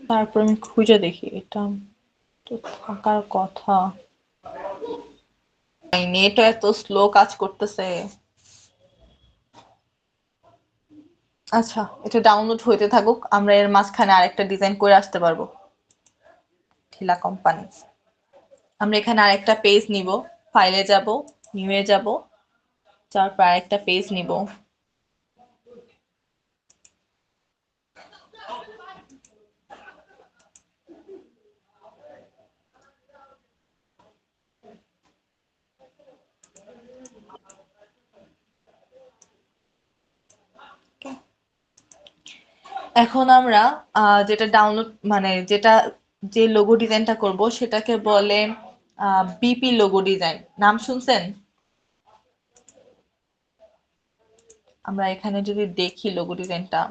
তারপর আমি খুঁজে দেখি এটা তো থাকার কথা। নেটও এত স্লো কাজ করতেছে। আচ্ছা, এটা ডাউনলোড হইতে থাকুক, আমরা এর মাঝখানে আরেকটা ডিজাইন করে আসতে পারবো। ঠিলা কোম্পানি, আমরা এখানে আরেকটা পেজ নিব, ফাইলে যাব, নিউয়ে যাব, তারপর আরেকটা পেজ নিব। এখন আমরা যেটা ডাউনলোড মানে যেটা যে লোগো ডিজাইনটা করব সেটাকে বলে বিপি লোগো ডিজাইন। নাম শুনছেন? আমরা এখানে যদি দেখি লোগো ডিজাইনটা,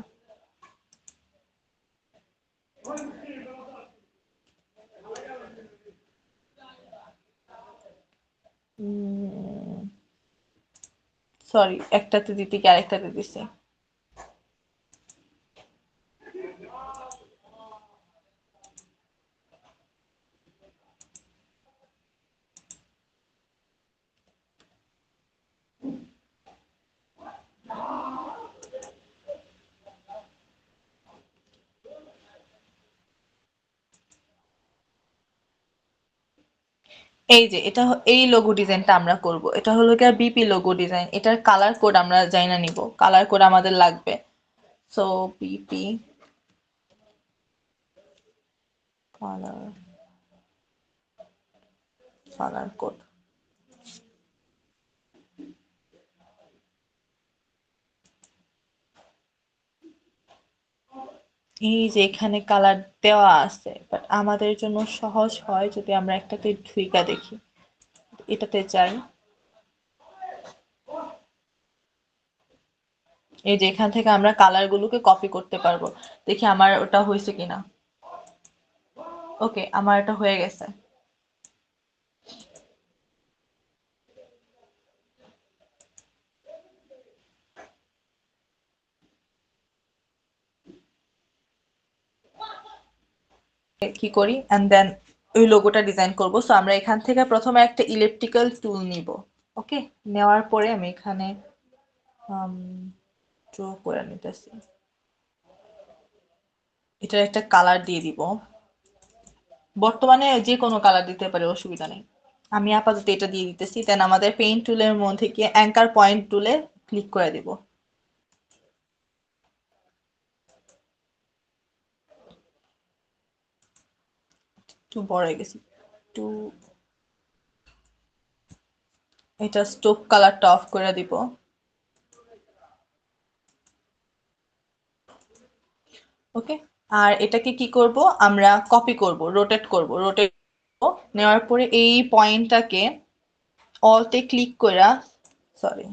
সরি, একটাতে দিতে কি আরেকটাতে দিছে। এই যে এটা এই লোগো ডিজাইনটা আমরা করব। এটা হলো গিয়ে বিপি লোগো ডিজাইন। এটার কালার কোড আমরা জানা নিব, কালার কোড আমাদের লাগবে। So BP colour, colour code. এই যে এখানে কালার দেওয়া আছে, বাট আমাদের জন্য সহজ হয় যদি আমরা একটাতে ঢুইকা দেখি। এটাতে যাই, এই যে এখান থেকে আমরা কালার গুলোকে কপি করতে পারবো। দেখি আমার ওটা হয়েছে কিনা। ওকে, আমার এটা হয়ে গেছে। কি করি এন্ড দেন ওই লোগোটা ডিজাইন করব। সো আমরা এখান থেকে প্রথমে একটা ইলেকট্রিক্যাল টুল নিব। ওকে, নেওয়ার পরে আমি এখানে ড্র করে নিতেছি। এটার একটা কালার দিয়ে দিব, বর্তমানে যে কোনো কালার দিতে পারে, অসুবিধা নেই। আমি আপাতত এটা দিয়ে দিতেছি। দেন আমাদের পেইন্ট টুলের মধ্যে গিয়ে অ্যাঙ্কার পয়েন্ট টুলে ক্লিক করে দিব। একটু বড় হয়ে গেছি, একটু এটা স্টোক কালারটা অফ করে দিব। ওকে, আর এটাকে কি করব, আমরা কপি করব, রোটেট করব। রোটেট নেওয়ার পরে এই পয়েন্টটাকে অলতে ক্লিক করে, সরি,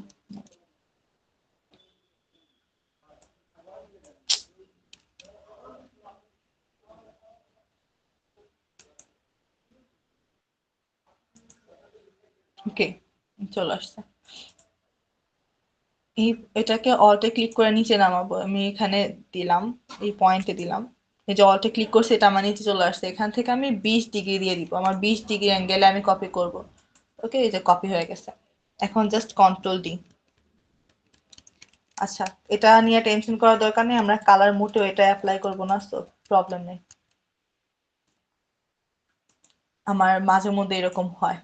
ওকে, চলে আসছে। এই এটাকে অলটে ক্লিক করে নিচে নামাবো। আমি এখানে দিলাম, এই পয়েন্টে দিলাম। এই যে অলটে ক্লিক করছে, এটা আমার নিচে চলে আসছে। এখান থেকে আমি 20 ডিগ্রি দিয়ে দিব, আমার 20 ডিগ্রি অ্যাঙ্গেলে আমি কপি করব। ওকে, এই যে কপি হয়ে গেছে। এখন জাস্ট কন্ট্রোল ডি। আচ্ছা, এটা নিয়ে টেনশন করার দরকার নেই, আমরা কালার মোটেও এটা অ্যাপ্লাই করব না, তো প্রবলেম নেই। আমার মাঝে মধ্যে এরকম হয়।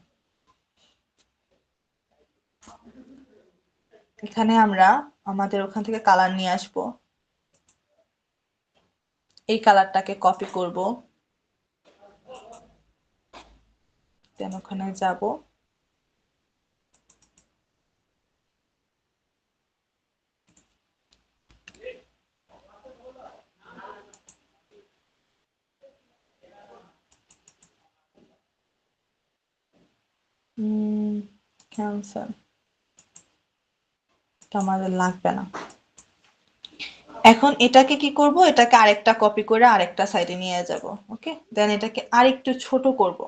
এখানে আমরা আমাদের ওখান থেকে কালার নিয়ে আসব। এই কালারটাকে কপি করব, দেন ওখানে যাব, ক্যান্সেল, এটা আমাদের লাগবে না। এখন এটাকে কি করব, এটাকে আরেকটা কপি করে আরেকটা সাইডে নিয়ে যাব। ওকে, দেন এটাকে আরেকটু ছোট করব,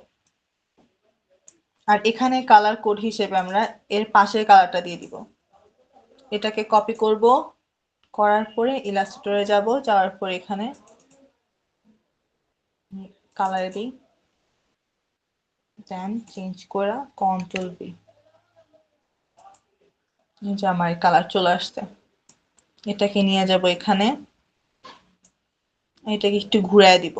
আর এখানে কালার কোড হিসেবে আমরা এর পাশের কালারটা দিয়ে দিব। এটাকে কপি করব, করার পরে ইলাস্ট্রেটরে যাব, যাওয়ার পরে এখানে কালার দিই, দেন চেঞ্জ করে কন্ট্রোল বি, যে আমার কালার চলে আসছে। এটাকে নিয়ে যাব এখানে, এটাকে একটু ঘুরায় দিব।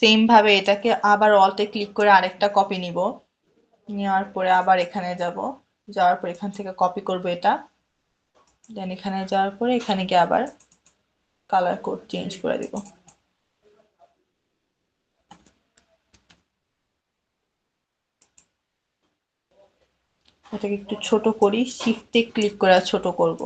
সেম ভাবে এটাকে আবার অল্টে ক্লিক করে আরেকটা কপি নিব, নেওয়ার পরে আবার এখানে যাব, যাওয়ার পর এখান থেকে কপি করব এটা, দেন এখানে যাওয়ার পরে এখানে গিয়ে আবার কালার কোড চেঞ্জ করে দিব। এটাকে একটু ছোট করি, শিফটে ক্লিক করে ছোট করব।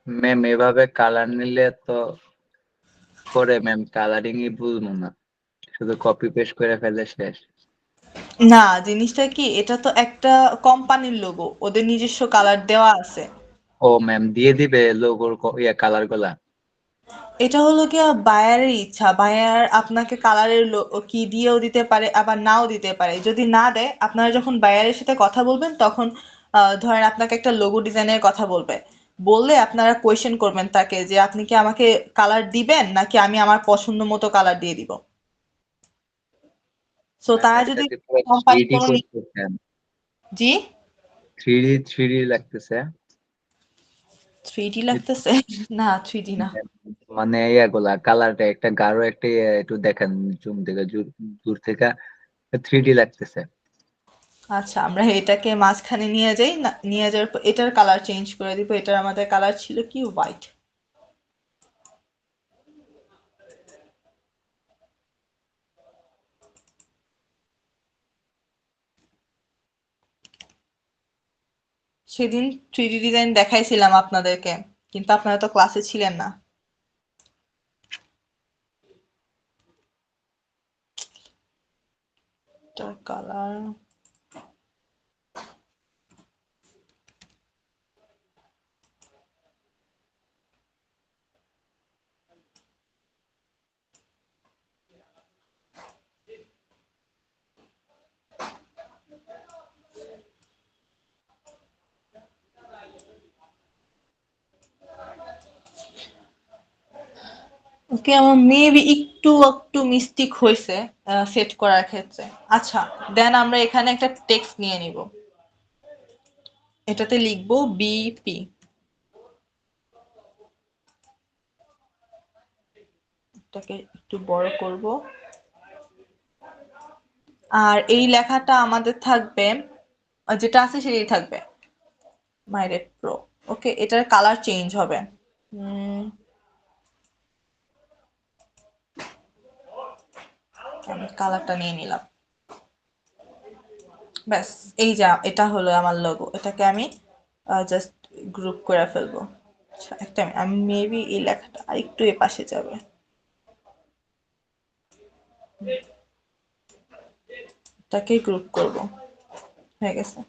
ম্যাম এভাবে কালার নিলে তো পরে ম্যাম কালারিংই বুঝবো না, শুধু কপি পেস্ট করে ফেলে শেষ। না, জিনিসটা কি, এটা তো একটা কোম্পানির লোগো, ওদের নিজস্ব কালার দেওয়া আছে। ও ম্যাম দিয়ে দিবে লোগোর কালার গুলা? এটা হলো গিয়া বায়ারের ইচ্ছা, বায়ার আপনাকে কালারের কি দিয়েও দিতে পারে, আবার নাও দিতে পারে। যদি না দেয়, আপনারা যখন বায়ারের সাথে কথা বলবেন তখন ধরেন আপনাকে একটা লোগো ডিজাইনের কথা বলবে, বললে আপনারা কোয়েশ্চেন করবেন তাকে যে আপনি কি আমাকে কালার দিবেন নাকি আমি আমার পছন্দ মতো কালার দিয়ে দিব। সো ম্যাম তারা এটা যদি কি পুরো কোম্পানি 3D কোনো করতেছেন? জি 3D লাগতেছে? 3D লাগতেছে? না, 3D না। মানে ইয়াগুলা কালারটা একটা গাঢ় একটা একটু দেখেন জুম থেকে দূর থেকে 3D লাগতেছে। আচ্ছা, আমরা এটাকে মাঝখানে নিয়ে যাই, না নিয়ে যাওয়ার পর এটার কালার চেঞ্জ করে দিব। এটার আমাদের কালার ছিল কি হোয়াইট। সেদিন 3D ডিজাইন দেখাইছিলাম আপনাদেরকে, কিন্তু আপনারা তো ক্লাসে ছিলেন না। এটার কালার ওকে, আমার মেবি একটু একটু মিস্টেক হয়েছে সেট করার ক্ষেত্রে। আচ্ছা, দেন আমরা এখানে একটা টেক্সট নিয়ে নিব, এটাতে লিখবো বিপি। এটাকে একটু বড় করব, আর এই লেখাটা আমাদের থাকবে, যেটা আছে সেটাই থাকবে, মাইরেট প্রো। ওকে, এটার কালার চেঞ্জ হবে। আমি কালারটা নিয়ে নিলাম, ব্যাস। এই যা, এটা হলো আমার লোগো। এটাকে আমি জাস্ট গ্রুপ করে ফেলবো। আচ্ছা, একটা আমি মেবি এই লেখাটা আরেকটু এ পাশে যাবে, এটাকে গ্রুপ করব, হয়ে গেছে।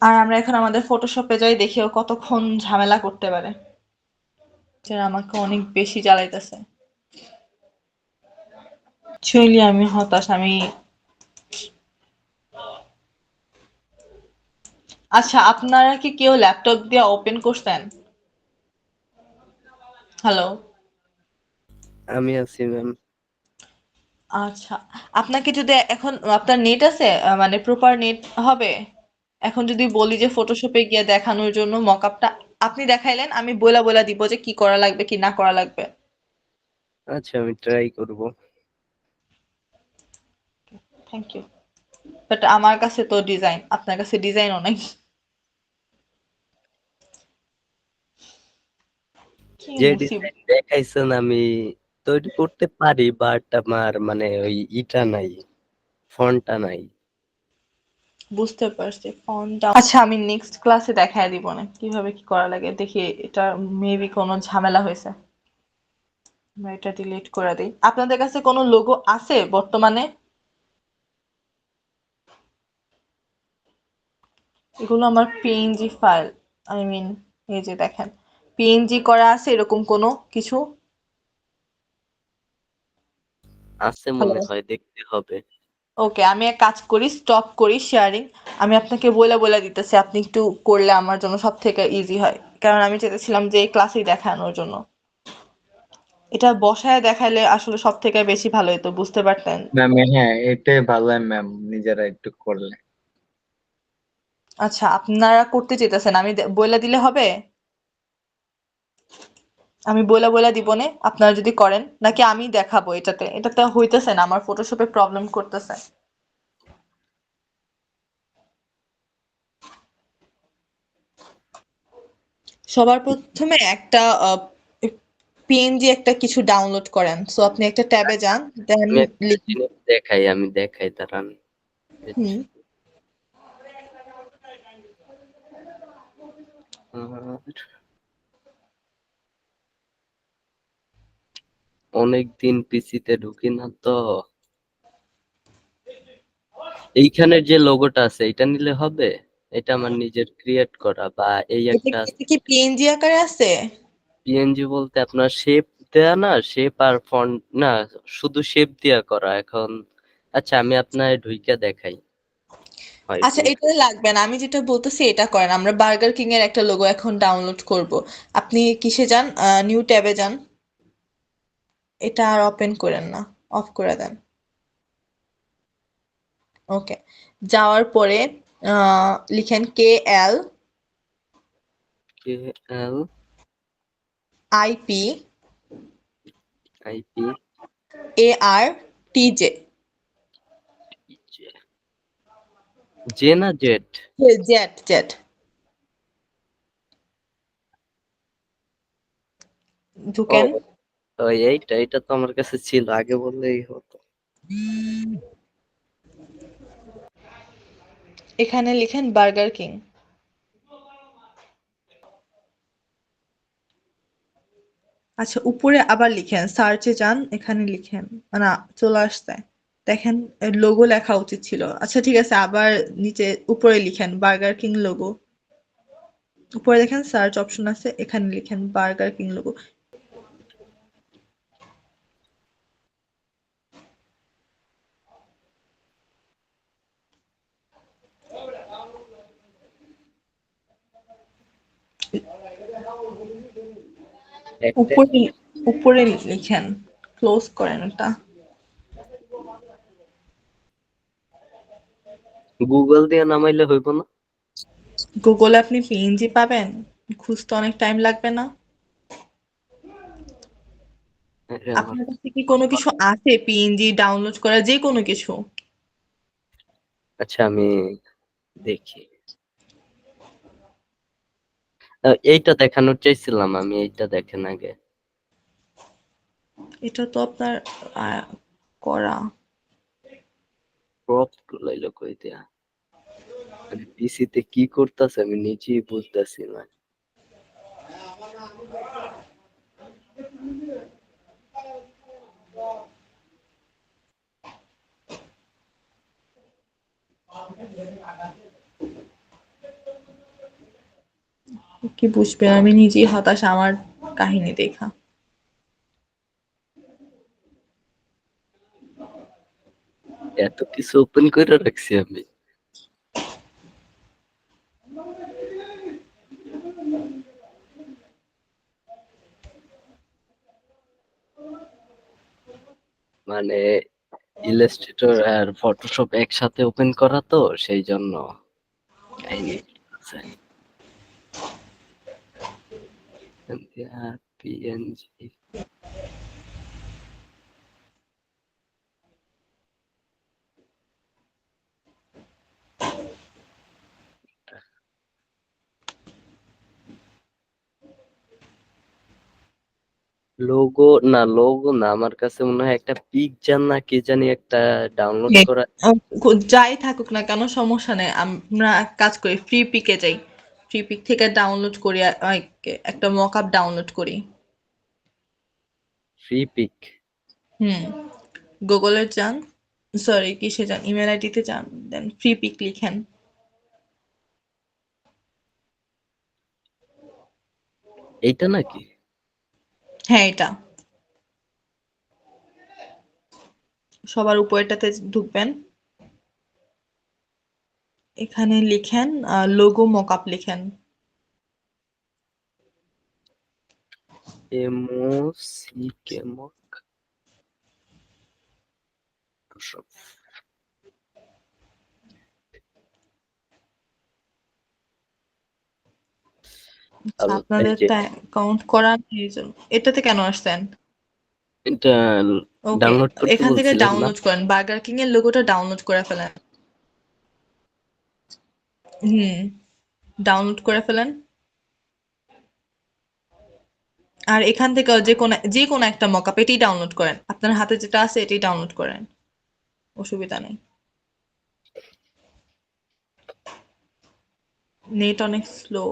আর আমরা এখন আমাদের ফটোশপে যাই, দেখি ও কতক্ষণ ঝামেলা করতে পারে, যেটা আমাকে অনেক বেশি জ্বালাইতেছে। অ্যাকচুয়ালি আমি হতাশ। আচ্ছা, আপনারা কি কেউ ল্যাপটপ দিয়ে ওপেন করছেন? হ্যালো? আমি আছি ম্যাম। আচ্ছা, আপনাকে যদি এখন আপনার নেট আছে, মানে প্রপার নেট হবে? এখন যদি বলি যে ফটোশপে গিয়ে দেখানোর জন্য মকআপটা আপনি দেখাইলেন, আমি বইলা বইলা দিব যে কি করা লাগবে কি না করা লাগবে। আচ্ছা আমি ট্রাই করব। Thank you. বাট আমার কাছে তো ডিজাইন, আপনার কাছে ডিজাইনও নাই। কি যে মুসিবত। ডিজাইন দেখাইছেন আমি তৈরি করতে পারি, বাট আমার মানে ওই ইটা নাই, ফন্টটা নাই। বুঝতে পারছি ফোনটা। আচ্ছা আমি নেক্সট ক্লাসে দেখায় দিব না কিভাবে কি করা লাগে, দেখি এটা মেবি কোনো ঝামেলা হয়েছে। আমরা এটা ডিলিট করে দিই। আপনাদের কাছে কোনো লোগো আছে বর্তমানে? এগুলো আমার পিএনজি ফাইল, আই মিন এই যে দেখেন পিএনজি করা আছে এরকম কোনো কিছু। আছে হ্যালো, মনে হয়, দেখতে হবে। ওকে আমি এক কাজ করি, স্টপ করি শেয়ারিং। আমি আপনাকে বলে বলে দিতেছি, আপনি একটু করলে আমার জন্য সব থেকে ইজি হয়, কারণ আমি চেয়েছিলাম যে এই ক্লাসেই দেখানোর জন্য। এটা বসায় দেখাইলে আসলে সব থেকে বেশি ভালো হতো, বুঝতে পারতেন। ম্যাম হ্যাঁ, এটাই ভালো হয় ম্যাম, নিজেরা একটু করলে। আচ্ছা আপনারা করতে চেতেছেন, আমি বলে দিলে হবে? আমি বলে বলে দিব নে আপনারা যদি করেন, নাকি আমি দেখাবো? এটাতে হইতেছে না, আমার ফটোশপে প্রবলেম করতেছে। সবার প্রথমে একটা পিএনজি একটা কিছু ডাউনলোড করেন, সো আপনি একটা ট্যাবে যান, দেন আমি একটা জিনিস দেখাই, আমি দেখাই দাঁড়ান। হুম অনেকদিন পিসিতে ঢুকি না তো। এইখানের যে লোগোটা আছে এটা নিলে হবে? এটা আমার নিজের ক্রিয়েট করা, বা এই এটা একটা এটা কি পিএনজি আকারে আছে? পিএনজি বলতে আপনার শেপ দেয়া না, শেপ আর ফন্ট না, শুধু শেপ দিয়া করা এখন। আচ্ছা আমি আপনার ঢুইকা দেখাই হয় আচ্ছা কিনা। এটা লাগবে না, আমি যেটা বলতেছি এটা করেন। আমরা বার্গার কিং এর একটা লোগো এখন ডাউনলোড করব। আপনি কিসে যান, নিউ ট্যাবে যান, এটা আর ওপেন করেন না, অফ করে দেন। ওকে, যাওয়ার পরে লিখেন KL KL IP IP ARTJ, J না জেড? জেড জেড ও, ঢুকেন। তো এইটা তো আমার কাছে ছিল, আগে বললেই হতো। এখানে লিখেন বার্গার কিং। আচ্ছা উপরে আবার লিখেন, সার্চে যান, এখানে লিখেন, না চলে আসছে, দেখেন লোগো লেখা উচিত ছিল। আচ্ছা ঠিক আছে, আবার নিচে উপরে লিখেন বার্গার কিং লোগো। উপরে দেখেন সার্চ অপশন আছে, এখানে লিখেন বার্গার কিং লোগো। একটা উপরে উপরে লিখেন, ক্লোজ করেন এটা। গুগল দিয়ে নামাইলে হইব না? গুগলে আপনি পিএনজি পাবেন, খুঁজতে অনেক টাইম লাগবে না? আরে আমার, আপনার কাছে কি কোনো কিছু আছে পিএনজি ডাউনলোড করা, যে কোনো কিছু? আচ্ছা আমি দেখি। এইটা দেখানোর চাইছিলাম আমি, এইটা দেখেন আগে। এটা তো আপনার আহ, করা। ক্রপ লাইলো কই দিয়া, মানে পিসিতে কি করতেছে আমি নিজেই বুঝতেছি না। কি বুঝবেন, আমি নিজেই হতাশ আমার কাহিনী দেখা। এত কিছু ওপেন করে রাখছি আমি। মানে ইলাস্ট্রেটর আর ফটোশপ একসাথে ওপেন করা তো, সেই জন্য কাহিনী আছে। পিএনজি লোগো না, আমার কাছে মনে হয় একটা পিকচার না কি জানি একটা ডাউনলোড করা। যাই থাকুক না কেন সমস্যা নেই, আমরা এক কাজ করি, ফ্রি পিকে যাই, ফ্রি পিক থেকে ডাউনলোড করি, একটা মক আপ ডাউনলোড করি। Freepik. হুম, গুগলে যান, সরি কিসে যান, ইমেল আইডিতে যান, দেন ফ্রি পিক লিখেন। এইটা নাকি? হ্যাঁ এটা, সবার উপরেটাতে ঢুকবেন, এখানে লিখেন লোগো মক আপ লিখেন। MOCK mock. আচ্ছা, আপনাদের এই যে অ্যাকাউন্ট করা নেই এই জন্য। এটাতে কেন আসছেন? এটা ওকে, ডাউনলোড করতে এখান থেকে বলছিলেন না? ডাউনলোড করেন, বার্গার কিং এর লোগোটা ডাউনলোড করে ফেলেন। হুম, ডাউনলোড করে ফেলেন। আর এখান থেকে যে কোনো একটা মকআপ এটাই ডাউনলোড করেন, আপনার হাতে যেটা আছে এটাই ডাউনলোড করেন, অসুবিধা নেই। নেট অনেক স্লো।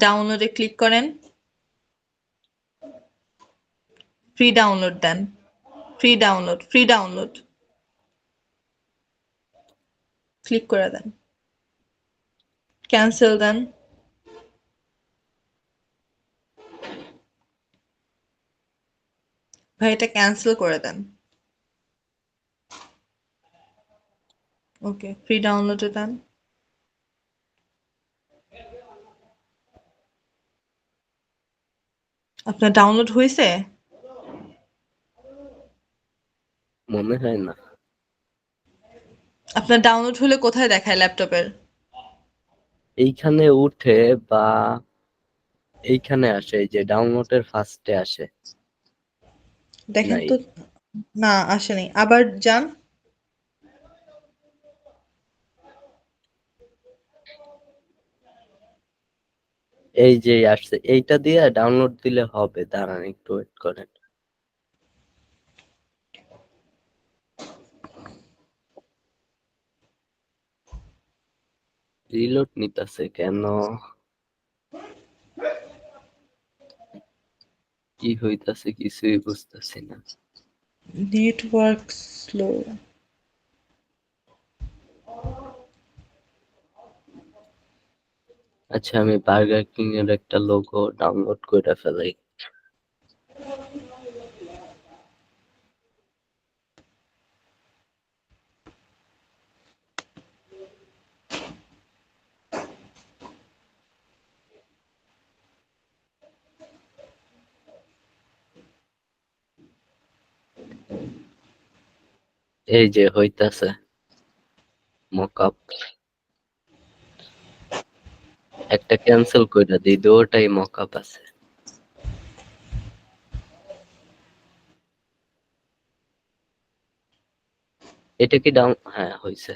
ডাউনলোডে ক্লিক করেন, ফ্রি ডাউনলোড দেন, ফ্রি ডাউনলোড ক্লিক করে দেন, ক্যান্সেল দেন। ভাই এটা ক্যান্সেল করে দেন। ওকে, ফ্রি ডাউনলোডে দেন। আপনার ডাউনলোড হয়েছে? মনে হয় না। আপনার ডাউনলোড হলে কোথায় দেখায় ল্যাপটপের? এইখানে উঠে বা এইখানে আসে, এই যে ডাউনলোডের ফার্স্টে আসে। দেখেন নাই, তো, না আসেনি, আবার যান। এই যে আসছে, এইটা দিয়ে ডাউনলোড দিলে হবে। দাঁড়ান একটু ওয়েট করেন। রিলোড নিতেছে কেন? কি হইতাছে কিছুই বুঝতেছি না। Network slow. আচ্ছা, আমি বার্গার কিং এর একটা লোগো ডাউনলোড করে ফেলাই। এই যে হইতাছে মকআপ। একটা ক্যান্সেল কইরা দিই, দুটোটাই মকআপ আছে। এটা কি ডাউন? হ্যাঁ হইছে।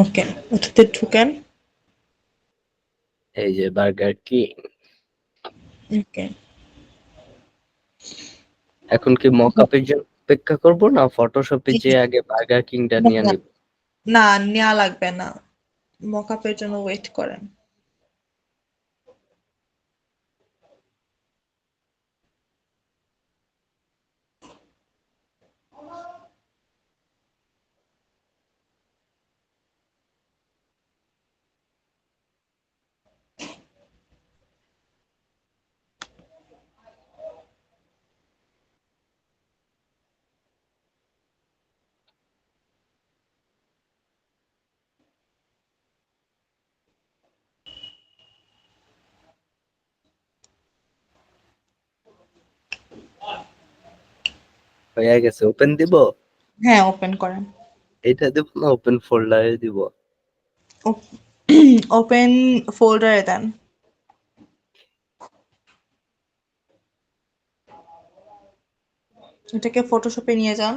ওকে, ওটাতে ঢুকেন। এই যে বার্গার কিং। ওকে, এখন কি মকআপের জন্য অপেক্ষা করব না ফটোশপে যে আগে বার্গার কিংটা নিয়ে না নিব? না, নেওয়া লাগবে না, মকআপের জন্য ওয়েট করেন। হয়ে গেছে, ওপেন দিব? হ্যাঁ, ওপেন করেন। এটা দিব না ওপেন ফোল্ডারে দিব? ওপেন ফোল্ডারে দেন। এটাকে ফটোশপে নিয়ে যান।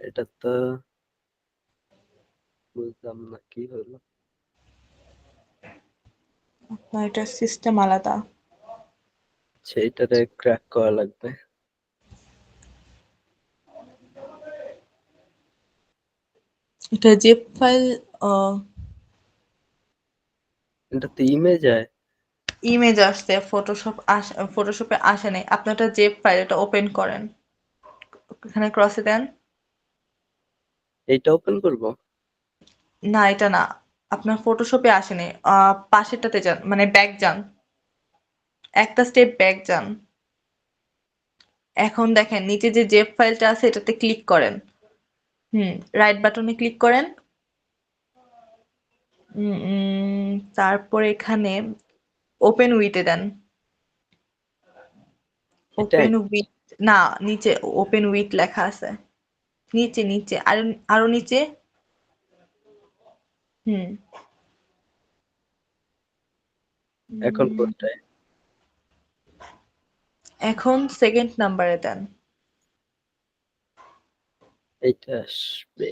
এটা তো বুঝলাম না কি হলো। আপনার এটা সিস্টেম আলাদা। সেইটারে ক্র্যাক করা লাগবে। এটা জিপ ফাইল, এটাতে ইমেজ হয়। ইমেজ আসছে, ফটোশপে আসে নাই। আপনার এটা জেপ ফাইল, এটা ওপেন করেন, এখানে ক্রসে দেন। এইটা ওপেন করব? না এটা না, আপনার ফটোশপে আসেনি। পাশেরটাতে যান, মানে ব্যাক যান, একটা স্টেপ ব্যাক যান। এখন দেখেন নিচে যে জেপ ফাইলটা আছে এটাতে ক্লিক করেন। রাইট বাটনে ক্লিক করেন। তারপর এখানে ওপেন উইথে দেন। এটাই? ওপেন উইথ, না নিচে ওপেন উইথ লেখা আছে, নিচে নিচে আরো আরো নিচে। হুম এখন উম, কোনটায়? এখন সেকেন্ড নাম্বারে দেন। এইটা আসবে।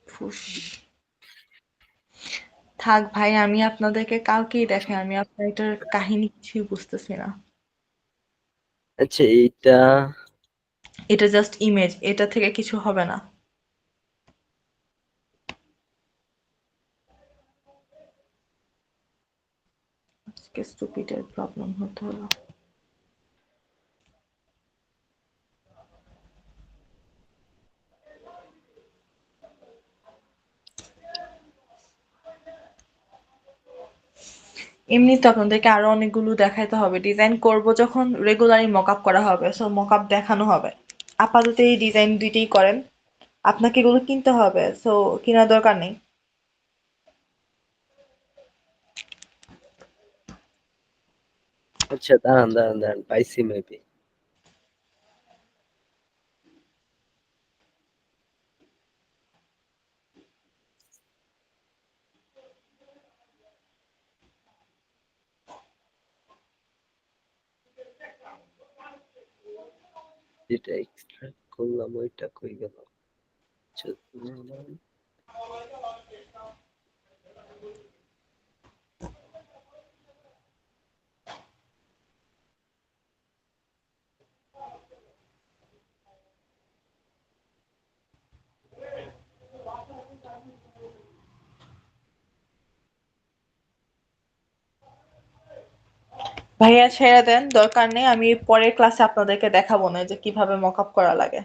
ফুস। থাক ভাই, আমি আপনাদেরকে কালকেই দেখাই, আমি আপনার এটার কাহিনী কিছুই বুঝতেছি না। আচ্ছা এইটা এটা জাস্ট ইমেজ, এটা থেকে কিছু হবে না। আজকে স্টুপিডের প্রবলেম হতে হলো। এমনি তো আপনাদেরকে আরো অনেকগুলো দেখাইতে হবে, ডিজাইন করব যখন রেগুলারই মকআপ করা হবে, সো মকআপ দেখানো হবে। আপাতত এই ডিজাইন দুইটাই করেন, আপনাকে এগুলো কিনতে হবে, সো কেনার দরকার নেই। আচ্ছা দাঁড়ান দাঁড়ান দাঁড়ান, পাইছি মেবি। যেটা এক্সট্রাক্ট করলাম ওইটা কই গেল? আচ্ছা, ভাইয়া ছেড়ে দেন, দরকার নেই। আমি পরের ক্লাসে আপনাদেরকে দেখাবো না যে কিভাবে মকআপ করা লাগে।